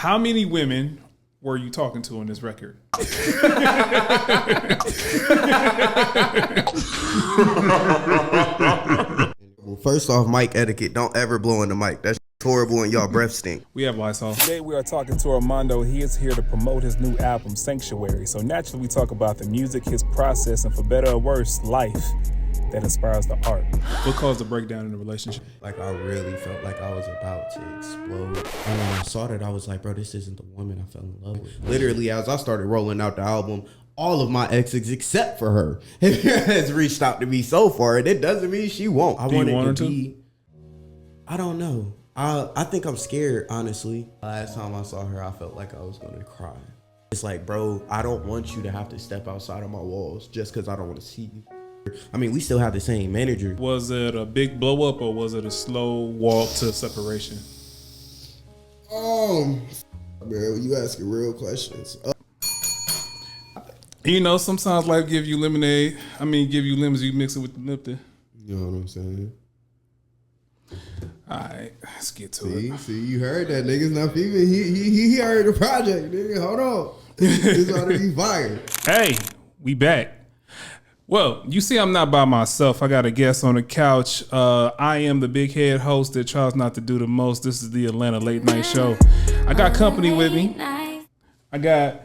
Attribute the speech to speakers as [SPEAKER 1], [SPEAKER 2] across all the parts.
[SPEAKER 1] How many women were you talking to on this record?
[SPEAKER 2] Well, first off, mic etiquette. Don't ever blow in the mic. That's horrible and y'all breath stink.
[SPEAKER 1] We have Lysol.
[SPEAKER 3] Today we are talking to Armando. He is here to promote his new album, Sanctuary. So naturally we talk about the music, his process, and for better or worse, life that inspires the art.
[SPEAKER 1] What caused the breakdown in the relationship?
[SPEAKER 2] Like, I really felt like I was about to explode. And when I saw that, I was like, bro, this isn't the woman I fell in love with. Literally, as I started rolling out the album, all of my exes, except for her, has reached out to me so far, and it doesn't mean she won't. I
[SPEAKER 1] want
[SPEAKER 2] her to be. I don't know. I think I'm scared, honestly. Last time I saw her, I felt like I was going to cry. It's like, bro, I don't want you to have to step outside of my walls just because I don't want to see you. I mean, we still have the same manager.
[SPEAKER 1] Was it a big blow up or was it a slow walk to separation?
[SPEAKER 2] Man, you asking real questions.
[SPEAKER 1] You know, sometimes life give you lemonade. I mean, give you lemons, you mix it with the Lipton.
[SPEAKER 2] You know what I'm saying?
[SPEAKER 1] All right, let's get to it.
[SPEAKER 2] See, you heard that, niggas. Now, he heard the project, nigga. Hold on. It's already fired.
[SPEAKER 1] Hey, we back. Well, you see, I'm not by myself. I got a guest on the couch. I am the big head host that tries not to do the most. This is the Atlanta Late Night Show. I got company with me. I got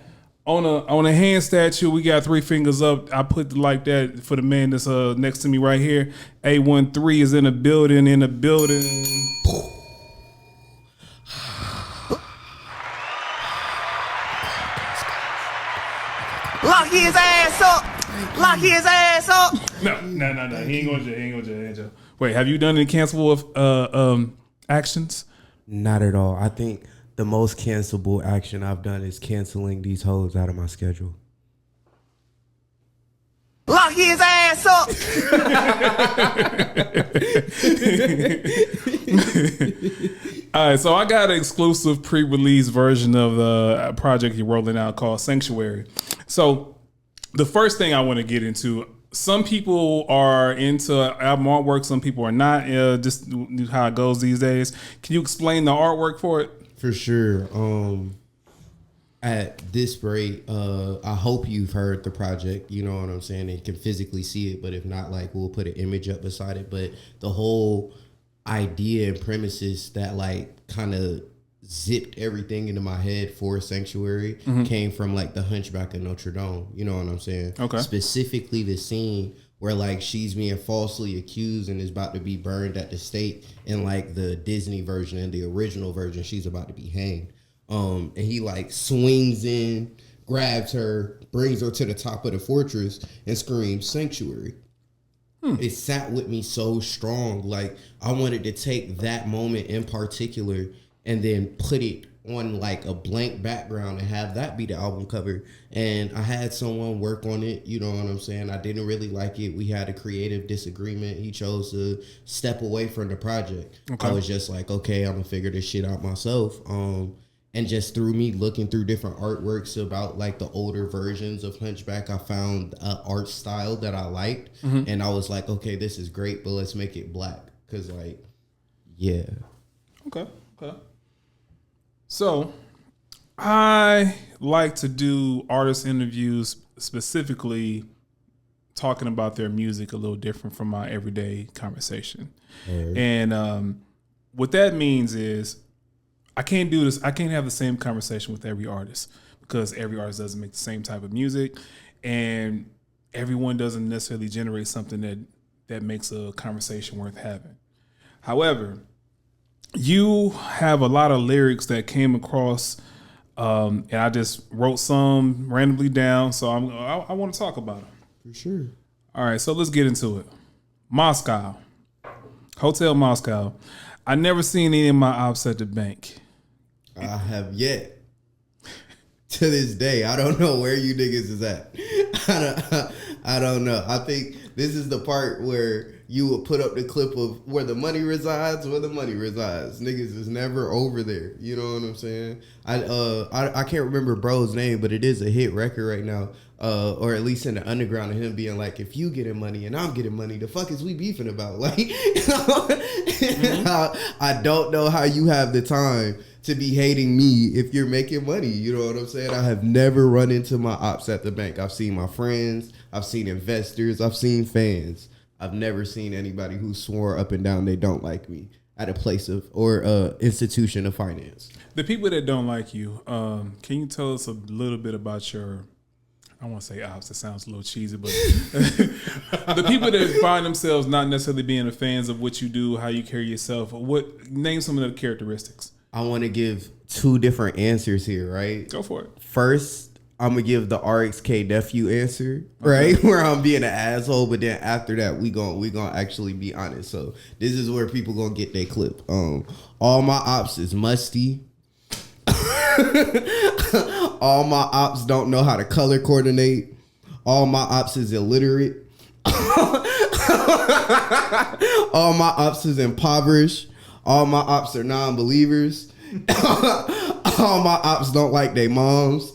[SPEAKER 1] on a hand statue. We got 3 fingers up. I put it like that for the man that's next to me right here. A13 is in the building.
[SPEAKER 4] Lock his ass up. Lock his ass up.
[SPEAKER 1] No. He ain't going to jail. Wait, have you done any cancelable actions?
[SPEAKER 2] Not at all. I think the most cancelable action I've done is canceling these hoes out of my schedule.
[SPEAKER 4] Lock his ass up.
[SPEAKER 1] All right, so I got an exclusive pre-release version of the project you're rolling out called Sanctuary. So the first thing I want to get into, some people are into album artwork, some people are not. Just how it goes these days. Can you explain the artwork for it?
[SPEAKER 2] For sure. At this rate, I hope you've heard the project. You know what I'm saying? And can physically see it, but if not, like, we'll put an image up beside it. But the whole idea and premises that like kind of zipped everything into my head for Sanctuary came from like the Hunchback of Notre Dame. You know what I'm saying?
[SPEAKER 1] Okay.
[SPEAKER 2] Specifically the scene where like she's being falsely accused and is about to be burned at the stake. In like the Disney version and the original version, she's about to be hanged. And he like swings in, grabs her, brings her to the top of the fortress and screams Sanctuary. It sat with me so strong. Like I wanted to take that moment in particular and then put it on like a blank background and have that be the album cover. And I had someone work on it, you know what I'm saying? I didn't really like it. We had a creative disagreement. He chose to step away from the project. Okay. I was just like, okay, I'm gonna figure this shit out myself. And just through me looking through different artworks about like the older versions of Hunchback, I found an art style that I liked. And I was like, okay, this is great, but let's make it black. Cause like, yeah.
[SPEAKER 1] Okay. So I like to do artist interviews specifically talking about their music a little different from my everyday conversation. And what that means is I can't do this. I can't have the same conversation with every artist because every artist doesn't make the same type of music and everyone doesn't necessarily generate something that makes a conversation worth having. However, you have a lot of lyrics that came across and I just wrote some randomly down. So I want to talk about them.
[SPEAKER 2] For sure.
[SPEAKER 1] All right, so let's get into it. Moscow. Hotel Moscow. I never seen any of my ops at the bank.
[SPEAKER 2] I have yet. To this day, I don't know where you niggas is at. I don't know. I think this is the part where you will put up the clip of where the money resides, Niggas is never over there. You know what I'm saying? I can't remember bro's name, but it is a hit record right now. Or at least in the underground of him being like, if you getting money and I'm getting money, the fuck is we beefing about? Like, I don't know how you have the time to be hating me if you're making money. You know what I'm saying? I have never run into my ops at the bank. I've seen my friends, I've seen investors, I've seen fans. I've never seen anybody who swore up and down they don't like me at a place of or institution of finance.
[SPEAKER 1] The people that don't like you, can you tell us a little bit about your, I want to say ops, that sounds a little cheesy, but the people that find themselves not necessarily being fans of what you do, how you carry yourself, name some of the characteristics.
[SPEAKER 2] I want to give two different answers here, right?
[SPEAKER 1] Go for it.
[SPEAKER 2] First, I'm going to give the RXK nephew answer, right? Where I'm being an asshole, but then after that, we gonna actually be honest. So this is where people going to get their clip. All my ops is musty. All my ops don't know how to color coordinate. All my ops is illiterate. All my ops is impoverished. All my ops are non-believers. All my ops don't like their moms.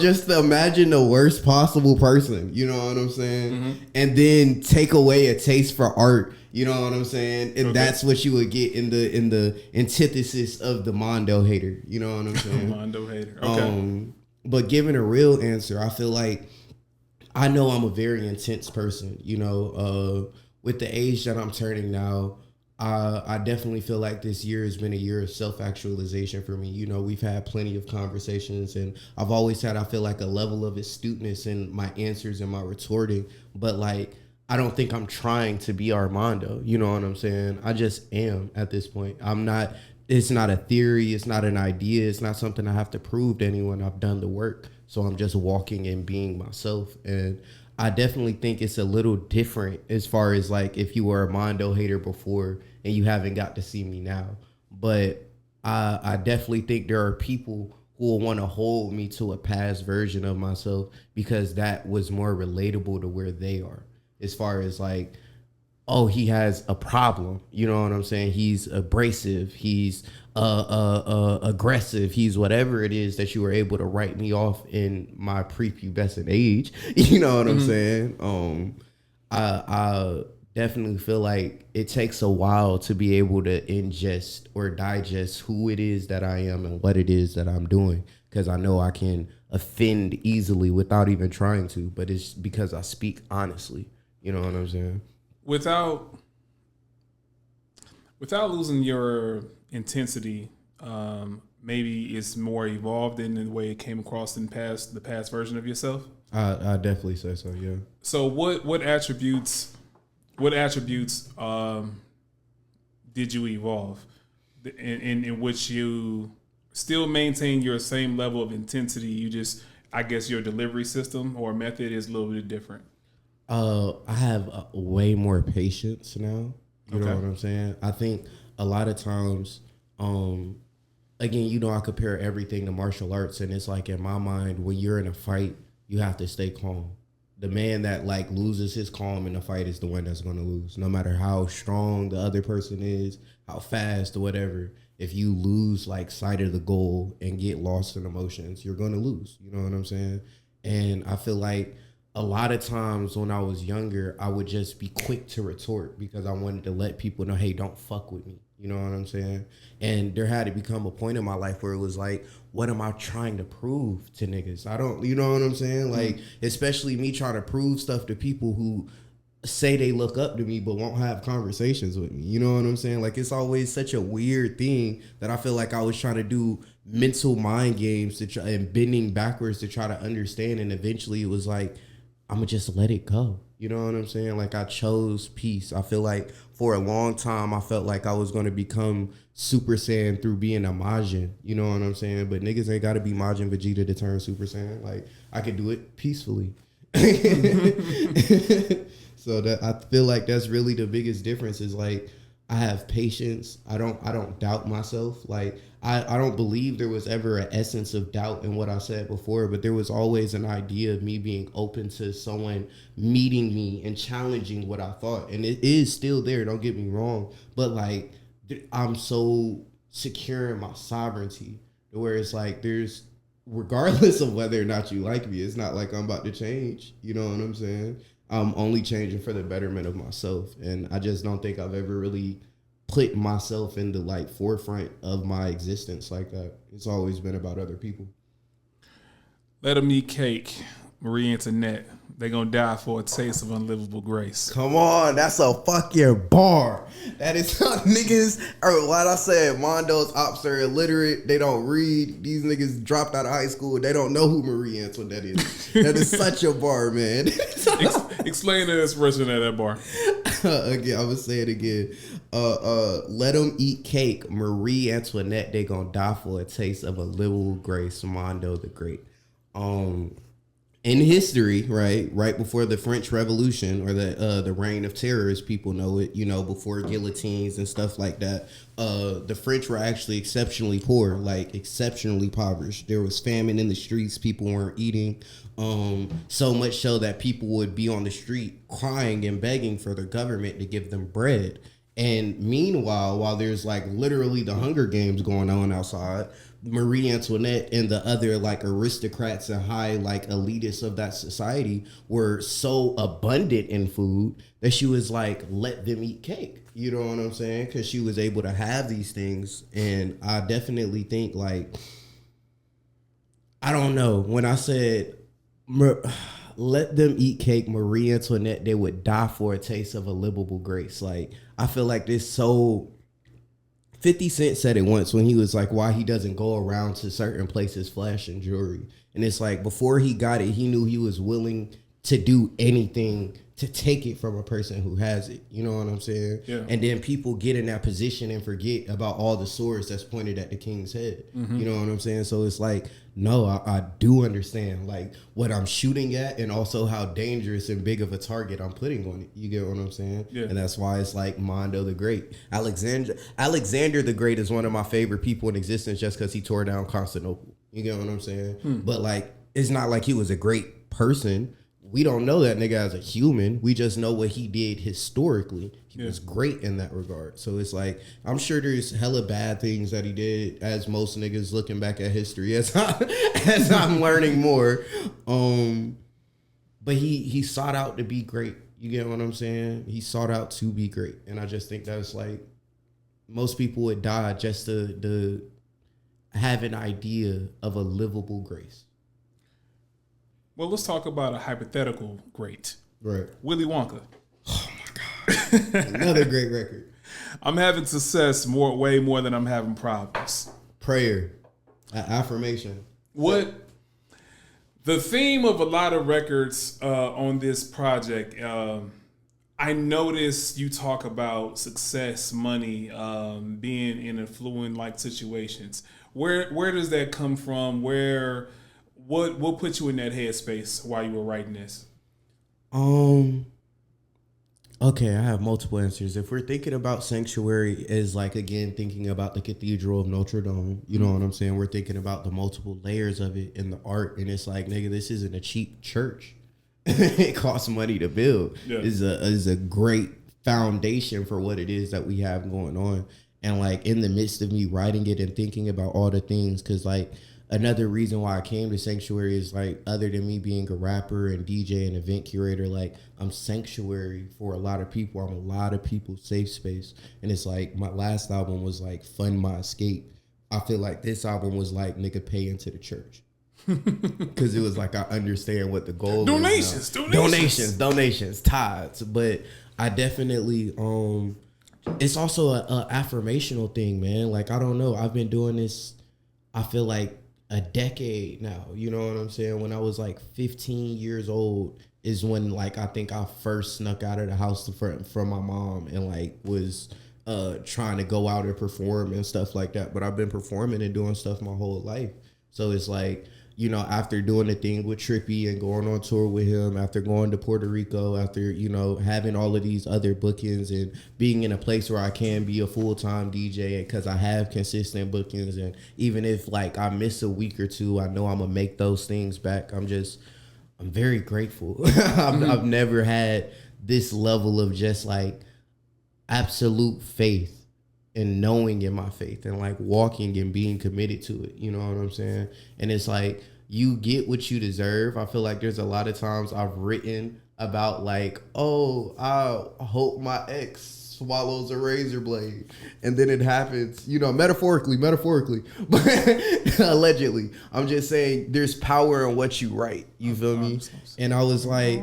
[SPEAKER 2] Just imagine the worst possible person. You know what I'm saying? Mm-hmm. And then take away a taste for art. You know what I'm saying? And that's what you would get in the antithesis of the Mondo hater. You know what I'm saying?
[SPEAKER 1] Mondo hater. Okay.
[SPEAKER 2] But giving a real answer, I feel like I know I'm a very intense person. You know, with the age that I'm turning now, I definitely feel like this year has been a year of self-actualization for me. You know, we've had plenty of conversations, and I've always had, I feel like, a level of astuteness in my answers and my retorting. But like, I don't think I'm trying to be Armando. You know what I'm saying? I just am at this point. I'm not, it's not a theory. It's not an idea. It's not something I have to prove to anyone. I've done the work. So I'm just walking and being myself. And I definitely think it's a little different as far as like if you were a Mondo hater before and you haven't got to see me now. But I definitely think there are people who will want to hold me to a past version of myself because that was more relatable to where they are. As far as like, oh, he has a problem. You know what I'm saying? He's abrasive. He's aggressive. He's whatever it is that you were able to write me off in my prepubescent age. You know what I'm saying? I definitely feel like it takes a while to be able to ingest or digest who it is that I am and what it is that I'm doing. Because I know I can offend easily without even trying to. But it's because I speak honestly. You know what I'm saying?
[SPEAKER 1] Without losing your intensity, maybe it's more evolved in the way it came across in the past version of yourself.
[SPEAKER 2] I definitely say so. Yeah.
[SPEAKER 1] So what attributes did you evolve in which you still maintain your same level of intensity? You just, I guess your delivery system or method is a little bit different.
[SPEAKER 2] I have way more patience now. You know what I'm saying? I think a lot of times, again, you know, I compare everything to martial arts, and it's like in my mind, when you're in a fight, you have to stay calm. The man that like loses his calm in a fight is the one that's going to lose, no matter how strong the other person is, how fast or whatever. If you lose like sight of the goal and get lost in emotions, you're going to lose. You know what I'm saying? And I feel like a lot of times when I was younger, I would just be quick to retort because I wanted to let people know, hey, don't fuck with me. You know what I'm saying? And there had to become a point in my life where it was like, what am I trying to prove to niggas? I don't, you know what I'm saying? Like, especially me trying to prove stuff to people who say they look up to me but won't have conversations with me. You know what I'm saying? Like, it's always such a weird thing that I feel like I was trying to do mental mind games to try and bending backwards to try to understand. And eventually it was like, I'm going to just let it go. You know what I'm saying? Like, I chose peace. I feel like for a long time, I felt like I was going to become Super Saiyan through being a Majin. You know what I'm saying? But niggas ain't got to be Majin Vegeta to turn Super Saiyan. Like, I could do it peacefully. So that I feel like that's really the biggest difference is like, I have patience. I don't doubt myself. Like, I don't believe there was ever an essence of doubt in what I said before, but there was always an idea of me being open to someone meeting me and challenging what I thought. And it is still there, don't get me wrong. But like, I'm so secure in my sovereignty where it's like there's, regardless of whether or not you like me, it's not like I'm about to change. You know what I'm saying? I'm only changing for the betterment of myself. And I just don't think I've ever really put myself in the like forefront of my existence like that. It's always been about other people.
[SPEAKER 1] Let them eat cake, Marie Antoinette. They gonna die for a taste of unlivable grace.
[SPEAKER 2] Come on, that's a fucking bar. That is niggas. Or what I said, Mondo's ops are illiterate. They don't read. These niggas dropped out of high school. They don't know who Marie Antoinette is. That is such a bar, man.
[SPEAKER 1] Explain the expression of that bar.
[SPEAKER 2] Again, I would say it again. Let them eat cake, Marie Antoinette. They gonna die for a taste of unlivable grace. Mondo the Great. In history, right before the French Revolution or the Reign of Terror, as people know it, before guillotines and stuff like that, the French were actually exceptionally poor, like exceptionally impoverished. There was famine in the streets. People weren't eating. So much so that people would be on the street crying and begging for the government to give them bread. And meanwhile, while there's like literally the Hunger Games going on outside, Marie Antoinette and the other like aristocrats and high like elitists of that society were so abundant in food that she was like, let them eat cake. You know what I'm saying? Because she was able to have these things. And I definitely think like, I don't know, when I said let them eat cake, Marie Antoinette, they would die for a taste of a livable grace. Like, I feel like this so 50 Cent said it once when he was like, why he doesn't go around to certain places flashing jewelry. And it's like, before he got it, he knew he was willing to do anything to take it from a person who has it. You know what I'm saying?
[SPEAKER 1] Yeah.
[SPEAKER 2] And then people get in that position and forget about all the swords that's pointed at the king's head. Mm-hmm. You know what I'm saying? So it's like, no, I do understand like what I'm shooting at and also how dangerous and big of a target I'm putting on it. You get what I'm saying?
[SPEAKER 1] Yeah.
[SPEAKER 2] And that's why it's like Mondo the Great. Alexander the Great is one of my favorite people in existence just because he tore down Constantinople. You get what I'm saying? But like, it's not like he was a great person. We don't know that nigga as a human. We just know what he did historically. He was great in that regard. So it's like, I'm sure there's hella bad things that he did, as most niggas looking back at history as I'm learning more. But he sought out to be great. You get what I'm saying? He sought out to be great. And I just think that's like, most people would die just to have an idea of a livable grace.
[SPEAKER 1] Well, let's talk about a hypothetical great.
[SPEAKER 2] Right.
[SPEAKER 1] Willy Wonka.
[SPEAKER 2] Oh my God. Another great record.
[SPEAKER 1] I'm having success way more than I'm having problems.
[SPEAKER 2] Prayer. Affirmation.
[SPEAKER 1] What the theme of a lot of records on this project, I noticed you talk about success, money, being in affluent like situations. Where does that come from? What put you in that headspace while you were writing this?
[SPEAKER 2] Okay, I have multiple answers. If we're thinking about Sanctuary as like, again, thinking about the Cathedral of Notre Dame, you know what I'm saying? We're thinking about the multiple layers of it and the art. And it's like, nigga, this isn't a cheap church. It costs money to build. Yeah. It's a great foundation for what it is that we have going on. And like in the midst of me writing it and thinking about all the things, because like, another reason why I came to Sanctuary is like, other than me being a rapper and DJ and event curator, like I'm Sanctuary for a lot of people. I'm a lot of people's safe space. And it's like, my last album was like Fund My Escape. I feel like this album was like, nigga, pay into the church. Because it was like, I understand what the goal is. Donations, tithes. But I definitely, it's also a affirmational thing, man. Like, I don't know. I've been doing this, I feel like, a decade now. You know what I'm saying? When I was like 15 years old is when like I think I first snuck out of the house from my mom and like was trying to go out and perform and stuff like that. But I've been performing and doing stuff my whole life. So it's like, you know, after doing the thing with Trippy and going on tour with him, after going to Puerto Rico, after, you know, having all of these other bookings and being in a place where I can be a full-time DJ because I have consistent bookings. And even if like I miss a week or two, I know I'm going to make those things back. I'm very grateful. I've never had this level of just like absolute faith and knowing in my faith and like walking and being committed to it. You know what I'm saying? And it's like, you get what you deserve. I feel like there's a lot of times I've written about like, oh, I hope my ex swallows a razor blade, and then it happens, metaphorically, but allegedly. I'm just saying there's power in what you write. You feel me? And I was like,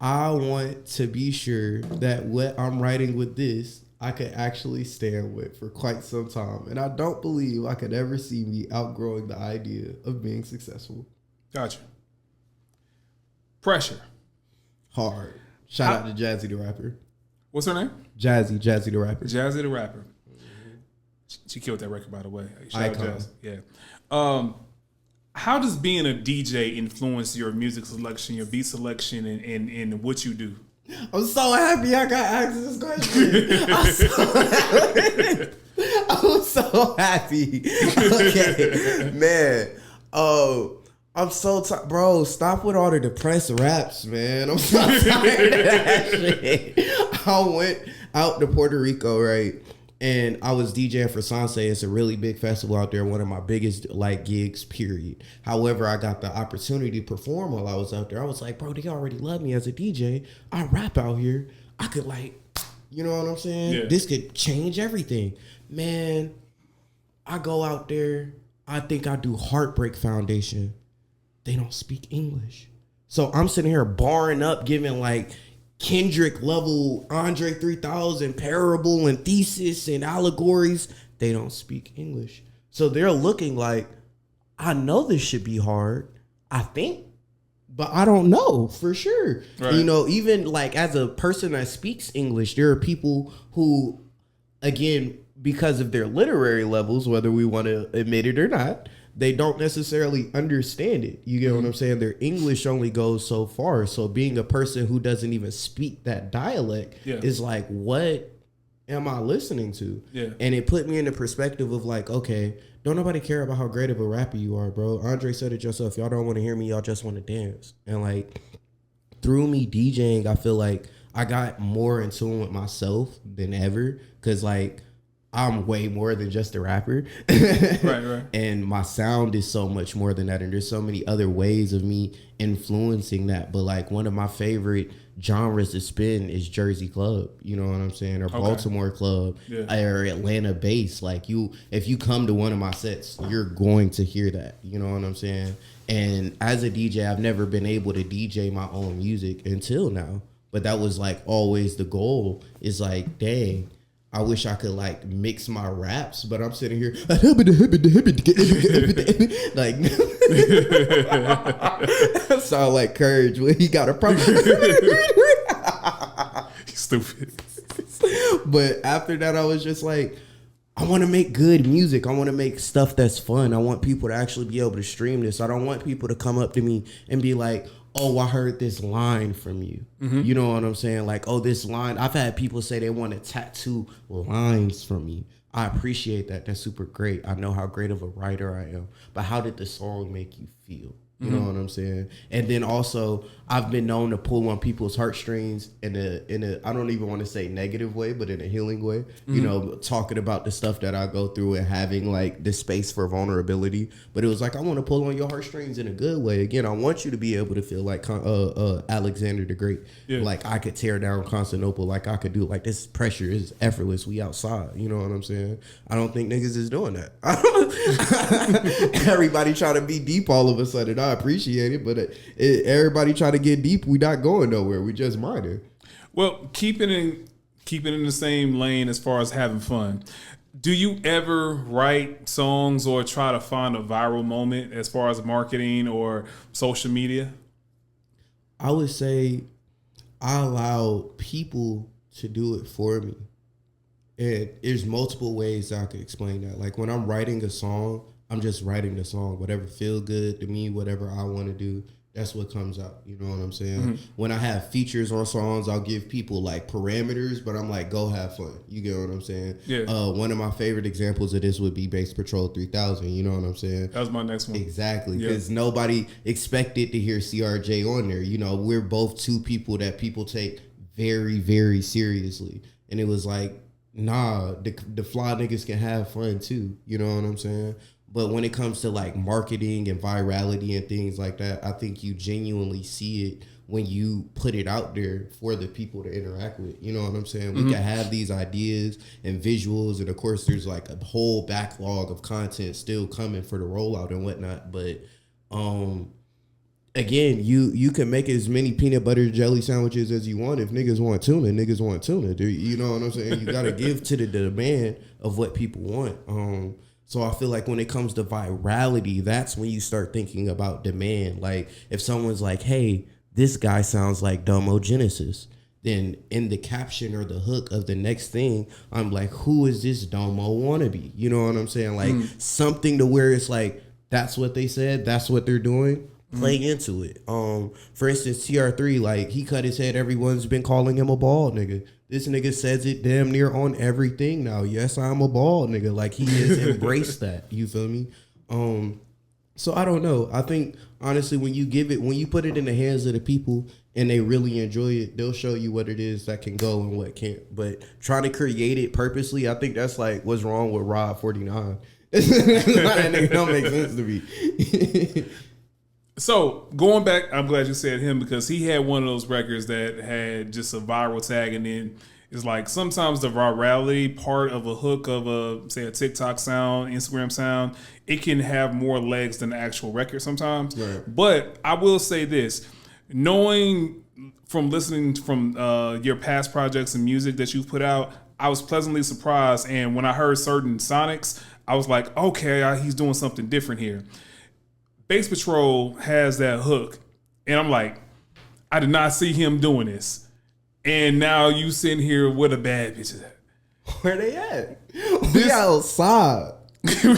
[SPEAKER 2] I want to be sure that what I'm writing with this, I could actually stand with for quite some time. And I don't believe I could ever see me outgrowing the idea of being successful.
[SPEAKER 1] Gotcha. Pressure.
[SPEAKER 2] Hard. Shout out to Jazzy the rapper.
[SPEAKER 1] What's her name?
[SPEAKER 2] Jazzy the rapper.
[SPEAKER 1] Jazzy the rapper. She killed that record, by the way. Shout out
[SPEAKER 2] Icon.
[SPEAKER 1] Jazzy. Yeah. How does being a DJ influence your music selection, your beat selection, and what you do?
[SPEAKER 2] I'm so happy I got asked this question. I'm so happy. Okay, man. I'm so tired. Bro, stop with all the depressed raps, man. I'm so tired of that shit. I went out to Puerto Rico, right? And I was DJing for Sanse. It's a really big festival out there, one of my biggest gigs, period. However, I got the opportunity to perform while I was out there. I was like, bro, they already love me as a DJ. I rap out here. I could you know what I'm saying? Yeah. This could change everything. Man, I go out there. I think I do Heartbreak Foundation. They don't speak English. So I'm sitting here barring up, giving Kendrick level, Andre 3000, parable and thesis and allegories. They don't speak English. So they're looking like, I know this should be hard, I think, but I don't know for sure. Right. Even as a person that speaks English, there are people who, again, because of their literary levels, whether we want to admit it or not, they don't necessarily understand it. You get what I'm saying? Their English only goes so far. So being a person who doesn't even speak that dialect is like, what am I listening to? Yeah. And it put me in the perspective of okay, don't nobody care about how great of a rapper you are, bro. Andre said it yourself. Y'all don't want to hear me. Y'all just want to dance. And through me DJing, I feel like I got more in tune with myself than ever. Cause I'm way more than just a rapper. Right. And my sound is so much more than that. And there's so many other ways of me influencing that. But one of my favorite genres to spin is Jersey Club. You know what I'm saying? Or Baltimore Club. Yeah. Or Atlanta bass. If you come to one of my sets, you're going to hear that. You know what I'm saying? And as a DJ, I've never been able to DJ my own music until now. But that was always the goal, is dang, I wish I could mix my raps, but I'm sitting here sound like Courage when he got a problem.
[SPEAKER 1] Stupid.
[SPEAKER 2] But after that, I was just I want to make good music. I want to make stuff that's fun. I want people to actually be able to stream this. I don't want people to come up to me and be like, oh, I heard this line from you. Mm-hmm. You know what I'm saying? Oh, this line. I've had people say they want to tattoo lines from me. I appreciate that. That's super great. I know how great of a writer I am. But how did the song make you feel? You know what I'm saying? And then also, I've been known to pull on people's heartstrings in a I don't even want to say negative way, but in a healing way. Mm-hmm. You know, talking about the stuff that I go through and having this space for vulnerability. But it was I want to pull on your heartstrings in a good way. Again, I want you to be able to feel like Alexander the Great. Yeah. I could tear down Constantinople. I could do this pressure is effortless. We outside. You know what I'm saying? I don't think niggas is doing that. Everybody trying to be deep all of a sudden. I appreciate it, but everybody trying to get deep. We not going nowhere. We just minor.
[SPEAKER 1] Well, keep it in the same lane as far as having fun. Do you ever write songs or try to find a viral moment as far as marketing or social media?
[SPEAKER 2] I would say I allow people to do it for me. And there's multiple ways I could explain that. When I'm writing a song, I'm just writing the song. Whatever feel good to me, whatever I want to do, that's what comes out. You know what I'm saying? Mm-hmm. When I have features on songs, I'll give people parameters, but I'm go have fun. You get what I'm saying? Yeah. One of my favorite examples of this would be Bass Patrol 3000. You know what I'm saying?
[SPEAKER 1] That was my next one.
[SPEAKER 2] Exactly. Because nobody expected to hear CRJ on there. You know, we're both two people that people take very, very seriously. And it was nah, the fly niggas can have fun too. You know what I'm saying? But when it comes to like marketing and virality and things like that, I think you genuinely see it when you put it out there for the people to interact with. You know what I'm saying? We can have these ideas and visuals, and of course there's like a whole backlog of content still coming for the rollout and whatnot. But again, you can make as many peanut butter jelly sandwiches as you want. If niggas want tuna, niggas want tuna. You know what I'm saying? You gotta give to the demand of what people want. So I feel like when it comes to virality, that's when you start thinking about demand. Like if someone's like, hey, this guy sounds like Domo Genesis, then in the caption or the hook of the next thing, I'm like, who is this Domo wannabe? You know what I'm saying? Like something to where it's like, that's what they said, that's what they're doing. Play into it. For instance, TR3, like he cut his head. Everyone's been calling him a bald nigga. This nigga says it damn near on everything now. Yes, I'm a bald nigga. Like he has embraced that. You feel me? So I don't know. I think honestly, when you put it in the hands of the people and they really enjoy it, they'll show you what it is that can go and what can't. But trying to create it purposely, I think that's like what's wrong with Rob 49. That don't make sense to me.
[SPEAKER 1] So going back, I'm glad you said him because he had one of those records that had just a viral tag, and then it's like sometimes the virality part of a hook of a TikTok sound, Instagram sound, it can have more legs than the actual record sometimes. Right. But I will say this, knowing from listening from your past projects and music that you've put out, I was pleasantly surprised, and when I heard certain sonics, I was like, okay, he's doing something different here. Bass Patrol has that hook, and I'm like, I did not see him doing this. And now you sitting here with a bad bitch.
[SPEAKER 2] Where they at? We outside.
[SPEAKER 1] I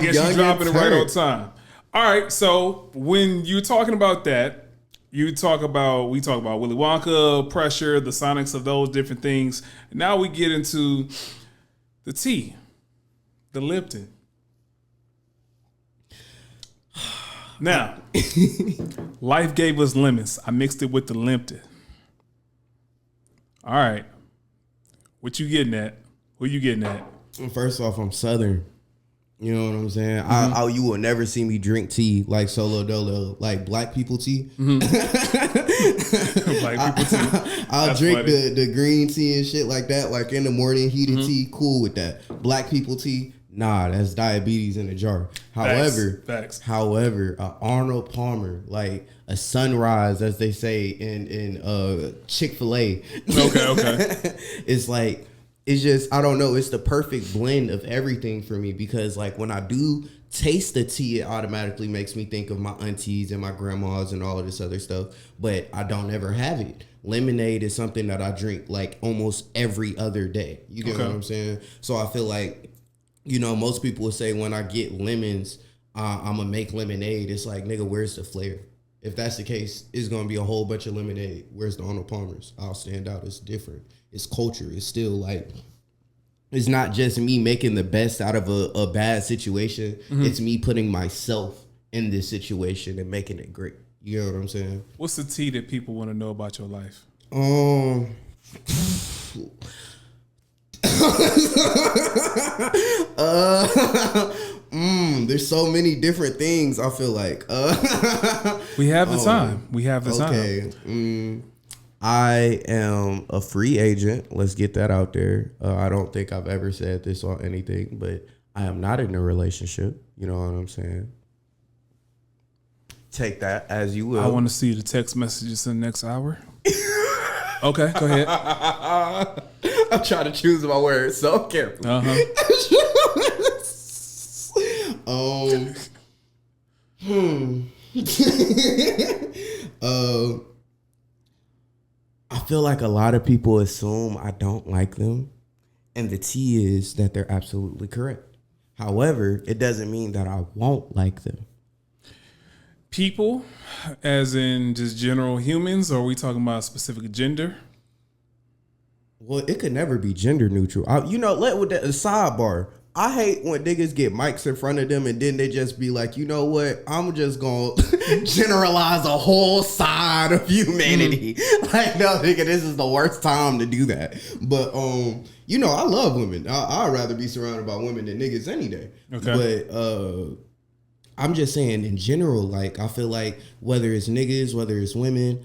[SPEAKER 1] guess you're dropping it right on time. All right, so when you're talking about that, we talk about Willy Wonka, Pressure, the sonics of those different things. Now we get into the tea, the Lipton. Now, life gave us lemons. I mixed it with the Limpton. All right. What you getting at? Who you getting at?
[SPEAKER 2] First off, I'm Southern. You know what I'm saying? Mm-hmm. You will never see me drink tea like Solo Dolo, like black people tea. Mm-hmm. Black people tea. I'll drink the green tea and shit like that, like in the morning, heated tea, cool with that. Black people tea, nah, that's diabetes in a jar.
[SPEAKER 1] Facts.
[SPEAKER 2] However, Arnold Palmer, like a sunrise, as they say in Chick-fil-A. Okay. It's like, it's just, I don't know, it's the perfect blend of everything for me, because like when I do taste the tea, it automatically makes me think of my aunties and my grandmas and all of this other stuff, but I don't ever have it. Lemonade is something that I drink like almost every other day. You get what I'm saying? So I feel like, you know, most people would say when I get lemons, I'm going to make lemonade. It's like, nigga, where's the flavor? If that's the case, it's going to be a whole bunch of lemonade. Where's the Arnold Palmer's? I'll stand out. It's different. It's culture. It's still like, it's not just me making the best out of a bad situation. Mm-hmm. It's me putting myself in this situation and making it great. You know what I'm saying?
[SPEAKER 1] What's the tea that people want to know about your life?
[SPEAKER 2] There's so many different things. I feel like
[SPEAKER 1] we have the time. We have the time.
[SPEAKER 2] Okay. I am a free agent. Let's get that out there. I don't think I've ever said this on anything, but I am not in a relationship. You know what I'm saying? Take that as you will.
[SPEAKER 1] I want to see the text messages in the next hour. Okay, go ahead.
[SPEAKER 2] I'm trying to choose my words so carefully. I feel like a lot of people assume I don't like them, and the tea is that they're absolutely correct. However, it doesn't mean that I won't like them.
[SPEAKER 1] People, as in just general humans, or are we talking about a specific gender?
[SPEAKER 2] Well, it could never be gender neutral. With that sidebar, I hate when niggas get mics in front of them and then they just be like, you know what? I'm just going to generalize a whole side of humanity. Like, no, nigga, this is the worst time to do that. But You know, I love women. I'd rather be surrounded by women than niggas any day.
[SPEAKER 1] Okay.
[SPEAKER 2] But I'm just saying in general, like I feel like whether it's niggas, whether it's women,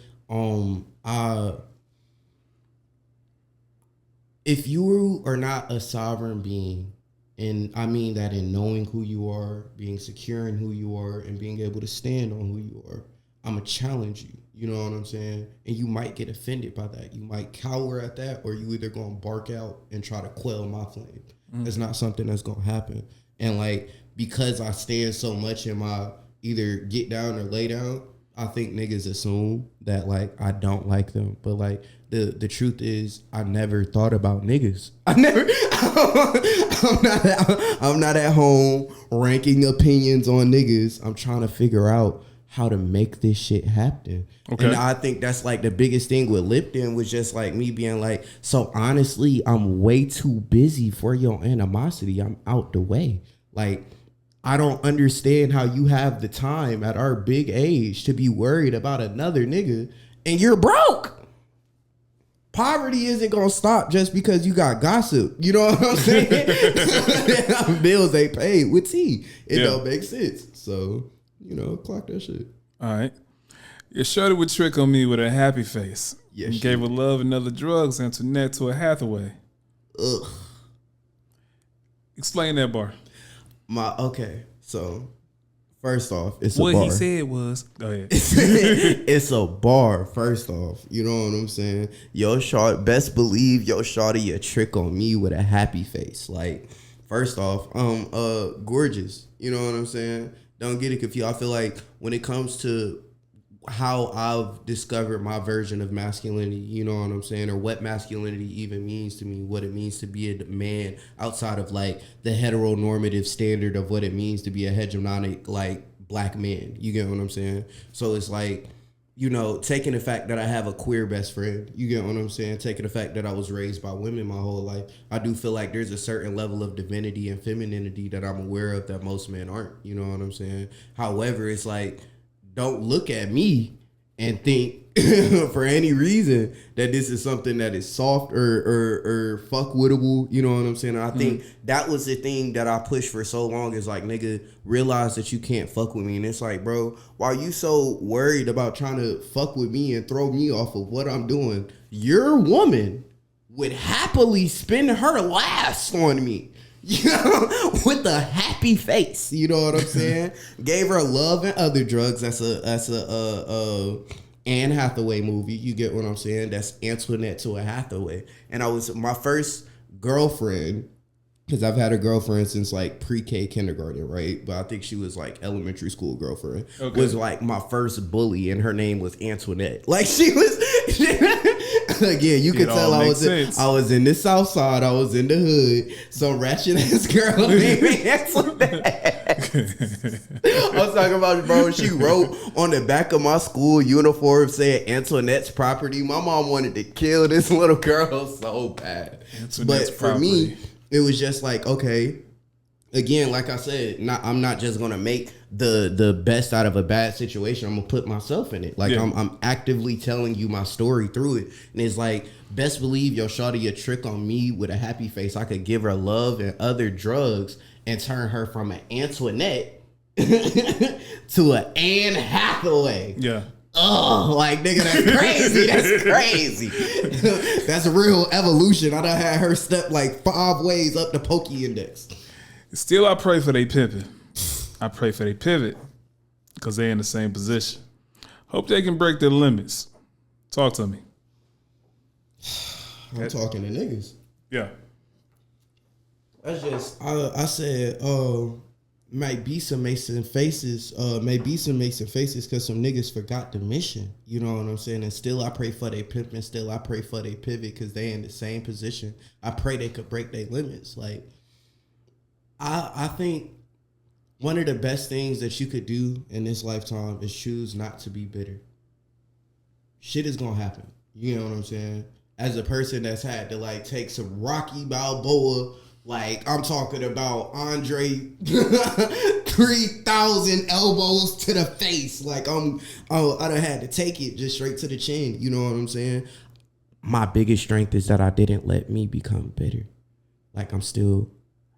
[SPEAKER 2] if you are not a sovereign being, and I mean that in knowing who you are, being secure in who you are, and being able to stand on who you are, I'm going to challenge you. You know what I'm saying? And you might get offended by that. You might cower at that, or you either going to bark out and try to quell my flame. It's not something that's going to happen. And like, because I stand so much in my either get down or lay down, I think niggas assume that like I don't like them. But like the truth is I never thought about niggas. I'm not at home ranking opinions on niggas. I'm trying to figure out how to make this shit happen. Okay. And I think that's like the biggest thing with Lipton was just like me being like, so honestly, I'm way too busy for your animosity. I'm out the way. Like, I don't understand how you have the time at our big age to be worried about another nigga and you're broke. Poverty isn't going to stop just because you got gossip. You know what I'm saying? Bills ain't paid with tea. It don't make sense. So, you know, clock that shit.
[SPEAKER 1] All right. Your shorty would trick on me with a happy face. Yes, gave her love and other drugs and Antoinette to a Hathaway.
[SPEAKER 2] Ugh.
[SPEAKER 1] Explain that bar.
[SPEAKER 2] Okay, so first off, it's a bar.
[SPEAKER 1] What he said was, go ahead.
[SPEAKER 2] It's a bar, first off. You know what I'm saying? Best believe your shorty a trick on me with a happy face. Like, first off, gorgeous. You know what I'm saying? Don't get it confused. I feel like when it comes to how I've discovered my version of masculinity, you know what I'm saying, or what masculinity even means to me, what it means to be a man outside of like the heteronormative standard of what it means to be a hegemonic like black man. You get what I'm saying? So it's like, you know, taking the fact that I have a queer best friend, you get what I'm saying? Taking the fact that I was raised by women my whole life, I do feel like there's a certain level of divinity and femininity that I'm aware of that most men aren't, you know what I'm saying? However, it's like, don't look at me and think for any reason that this is something that is soft or fuck-wittable, you know what I'm saying? And I think that was the thing that I pushed for so long is like, nigga, realize that you can't fuck with me. And it's like, bro, why you so worried about trying to fuck with me and throw me off of what I'm doing? Your woman would happily spend her last on me. You know, with a happy face, you know what I'm saying? Gave her love and other drugs. That's a Anne Hathaway movie. You get what I'm saying? That's Antoinette to a Hathaway. And I was my first girlfriend, because I've had a girlfriend since like pre-K kindergarten, right? But I think she was like elementary school girlfriend. Okay. Was like my first bully, and her name was Antoinette. Like she was. Again, you could tell I was in the South Side. I was in the hood. Some ratchet ass girl named Antoinette. I was talking about, bro. She wrote on the back of my school uniform saying Antoinette's property. My mom wanted to kill this little girl so bad. But for me, it was just like, okay. Again, like I said, I'm not just gonna make the best out of a bad situation. I'm gonna put myself in it. Like I'm actively telling you my story through it. And it's like, best believe your shawty a trick on me with a happy face. I could give her love and other drugs and turn her from an Antoinette to an Anne Hathaway.
[SPEAKER 1] Yeah.
[SPEAKER 2] Oh, like, nigga, that's crazy. That's crazy. That's a real evolution. I done had her step like 5 ways up the Pokey Index.
[SPEAKER 1] Still, I pray for they pimping. I pray for they pivot because they in the same position. Hope they can break their limits. Talk to me.
[SPEAKER 2] I'm talking to niggas.
[SPEAKER 1] Yeah.
[SPEAKER 2] That's just, I said, might be some Mason faces because some niggas forgot the mission. You know what I'm saying? And still I pray for they pimping. Still I pray for they pivot because they in the same position. I pray they could break their limits. Like, I think one of the best things that you could do in this lifetime is choose not to be bitter. Shit is gonna happen. You know what I'm saying? As a person that's had to like take some Rocky Balboa, like I'm talking about Andre 3,000 elbows to the face. Like I done had to take it just straight to the chin. You know what I'm saying? my biggest strength is that I didn't let me become bitter. Like, I'm still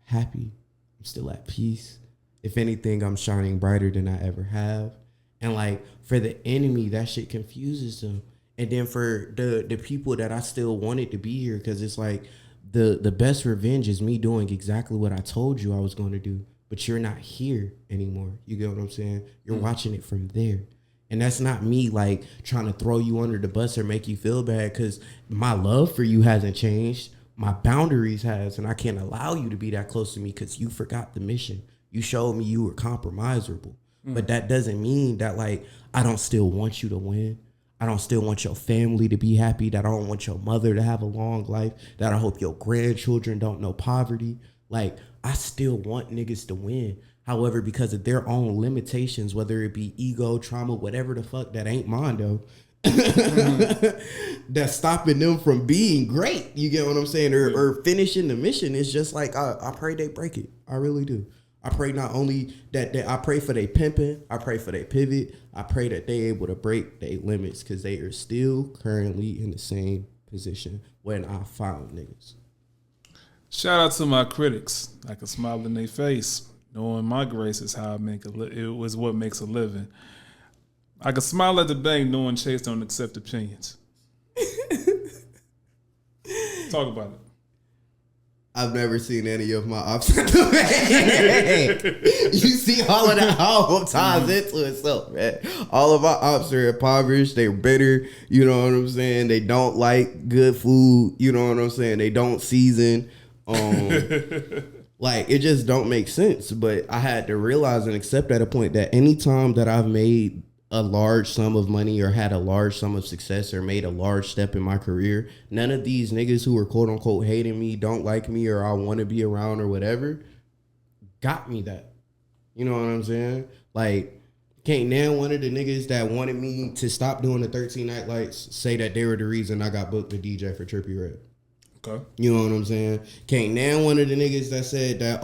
[SPEAKER 2] happy. I'm still at peace. If anything, I'm shining brighter than I ever have. And like, for the enemy, that shit confuses them. And then for the people that I still wanted to be here, because it's like the best revenge is me doing exactly what I told you I was going to do. But you're not here anymore. You get what I'm saying? You're watching it from there. And that's not me like trying to throw you under the bus or make you feel bad, because my love for you hasn't changed. My boundaries has, and I can't allow you to be that close to me because you forgot the mission. You showed me you were compromisable. But that doesn't mean that like I don't still want you to win. I don't still want your family to be happy, that I don't want your mother to have a long life, that I hope your grandchildren don't know poverty. Like, I still want niggas to win. However, because of their own limitations, whether it be ego, trauma, whatever the fuck, that ain't Mondo, that's stopping them from being great. You get what I'm saying? Or finishing the mission. It's just like, I pray they break it. I really do. I pray not only that I pray for they pimping, I pray for they pivot. I pray that they able to break their limits, because they are still currently in the same position when I found niggas.
[SPEAKER 1] Shout out to my critics. I can smile in their face, knowing my grace is how I make it was what makes a living. I can smile at the bank knowing Chase don't accept opinions. Talk about it.
[SPEAKER 2] I've never seen any of my ops at the bank. You see all of that all ties into itself, man. All of our ops are impoverished. They're bitter. You know what I'm saying? They don't like good food. You know what I'm saying? They don't season. Like, it just don't make sense. But I had to realize and accept at a point that anytime that I've made a large sum of money or had a large sum of success or made a large step in my career, none of these niggas who are quote unquote hating me, don't like me, or I want to be around or whatever, got me that. You know what I'm saying? Like, can't now one of the niggas that wanted me to stop doing the 13 night lights say that they were the reason I got booked to DJ for Trippie Redd.
[SPEAKER 1] Okay.
[SPEAKER 2] You know what I'm saying? Can't now one of the niggas that said that,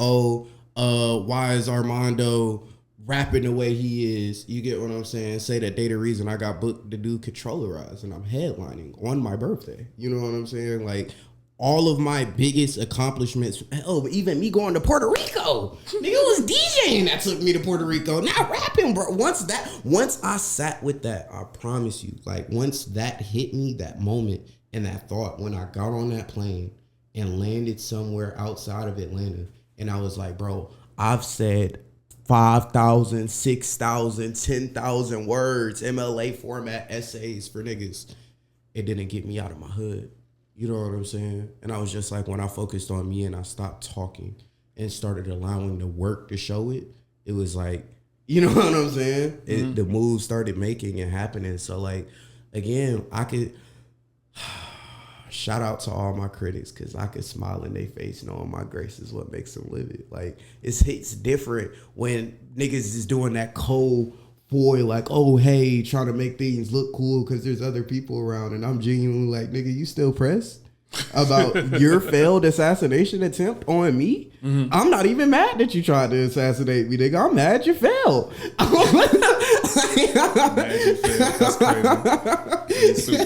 [SPEAKER 2] why is Armando rapping the way he is, you get what I'm saying, say that they the reason I got booked to do Controllerize and I'm headlining on my birthday. You know what I'm saying? Like, all of my biggest accomplishments, even me going to Puerto Rico, nigga was DJing that took me to Puerto Rico, not rapping, bro. Once I sat with that, I promise you, like, once that hit me, that moment and that thought, when I got on that plane and landed somewhere outside of Atlanta, and I was like, bro, I've said 5,000, 6,000, 10,000 words, MLA format essays for niggas. It didn't get me out of my hood. You know what I'm saying? And I was just like, when I focused on me and I stopped talking and started allowing the work to show it, it was like, you know what I'm saying? The moves started making and happening. So like, again, I could shout out to all my critics, because I could smile in their face knowing my grace is what makes them live it. Like, it's different when niggas is doing that cold boy, like, oh, hey, trying to make things look cool because there's other people around. And I'm genuinely like, nigga, you still pressed about your failed assassination attempt on me? I'm not even mad that you tried to assassinate me, nigga. I'm mad you failed.
[SPEAKER 1] That's crazy.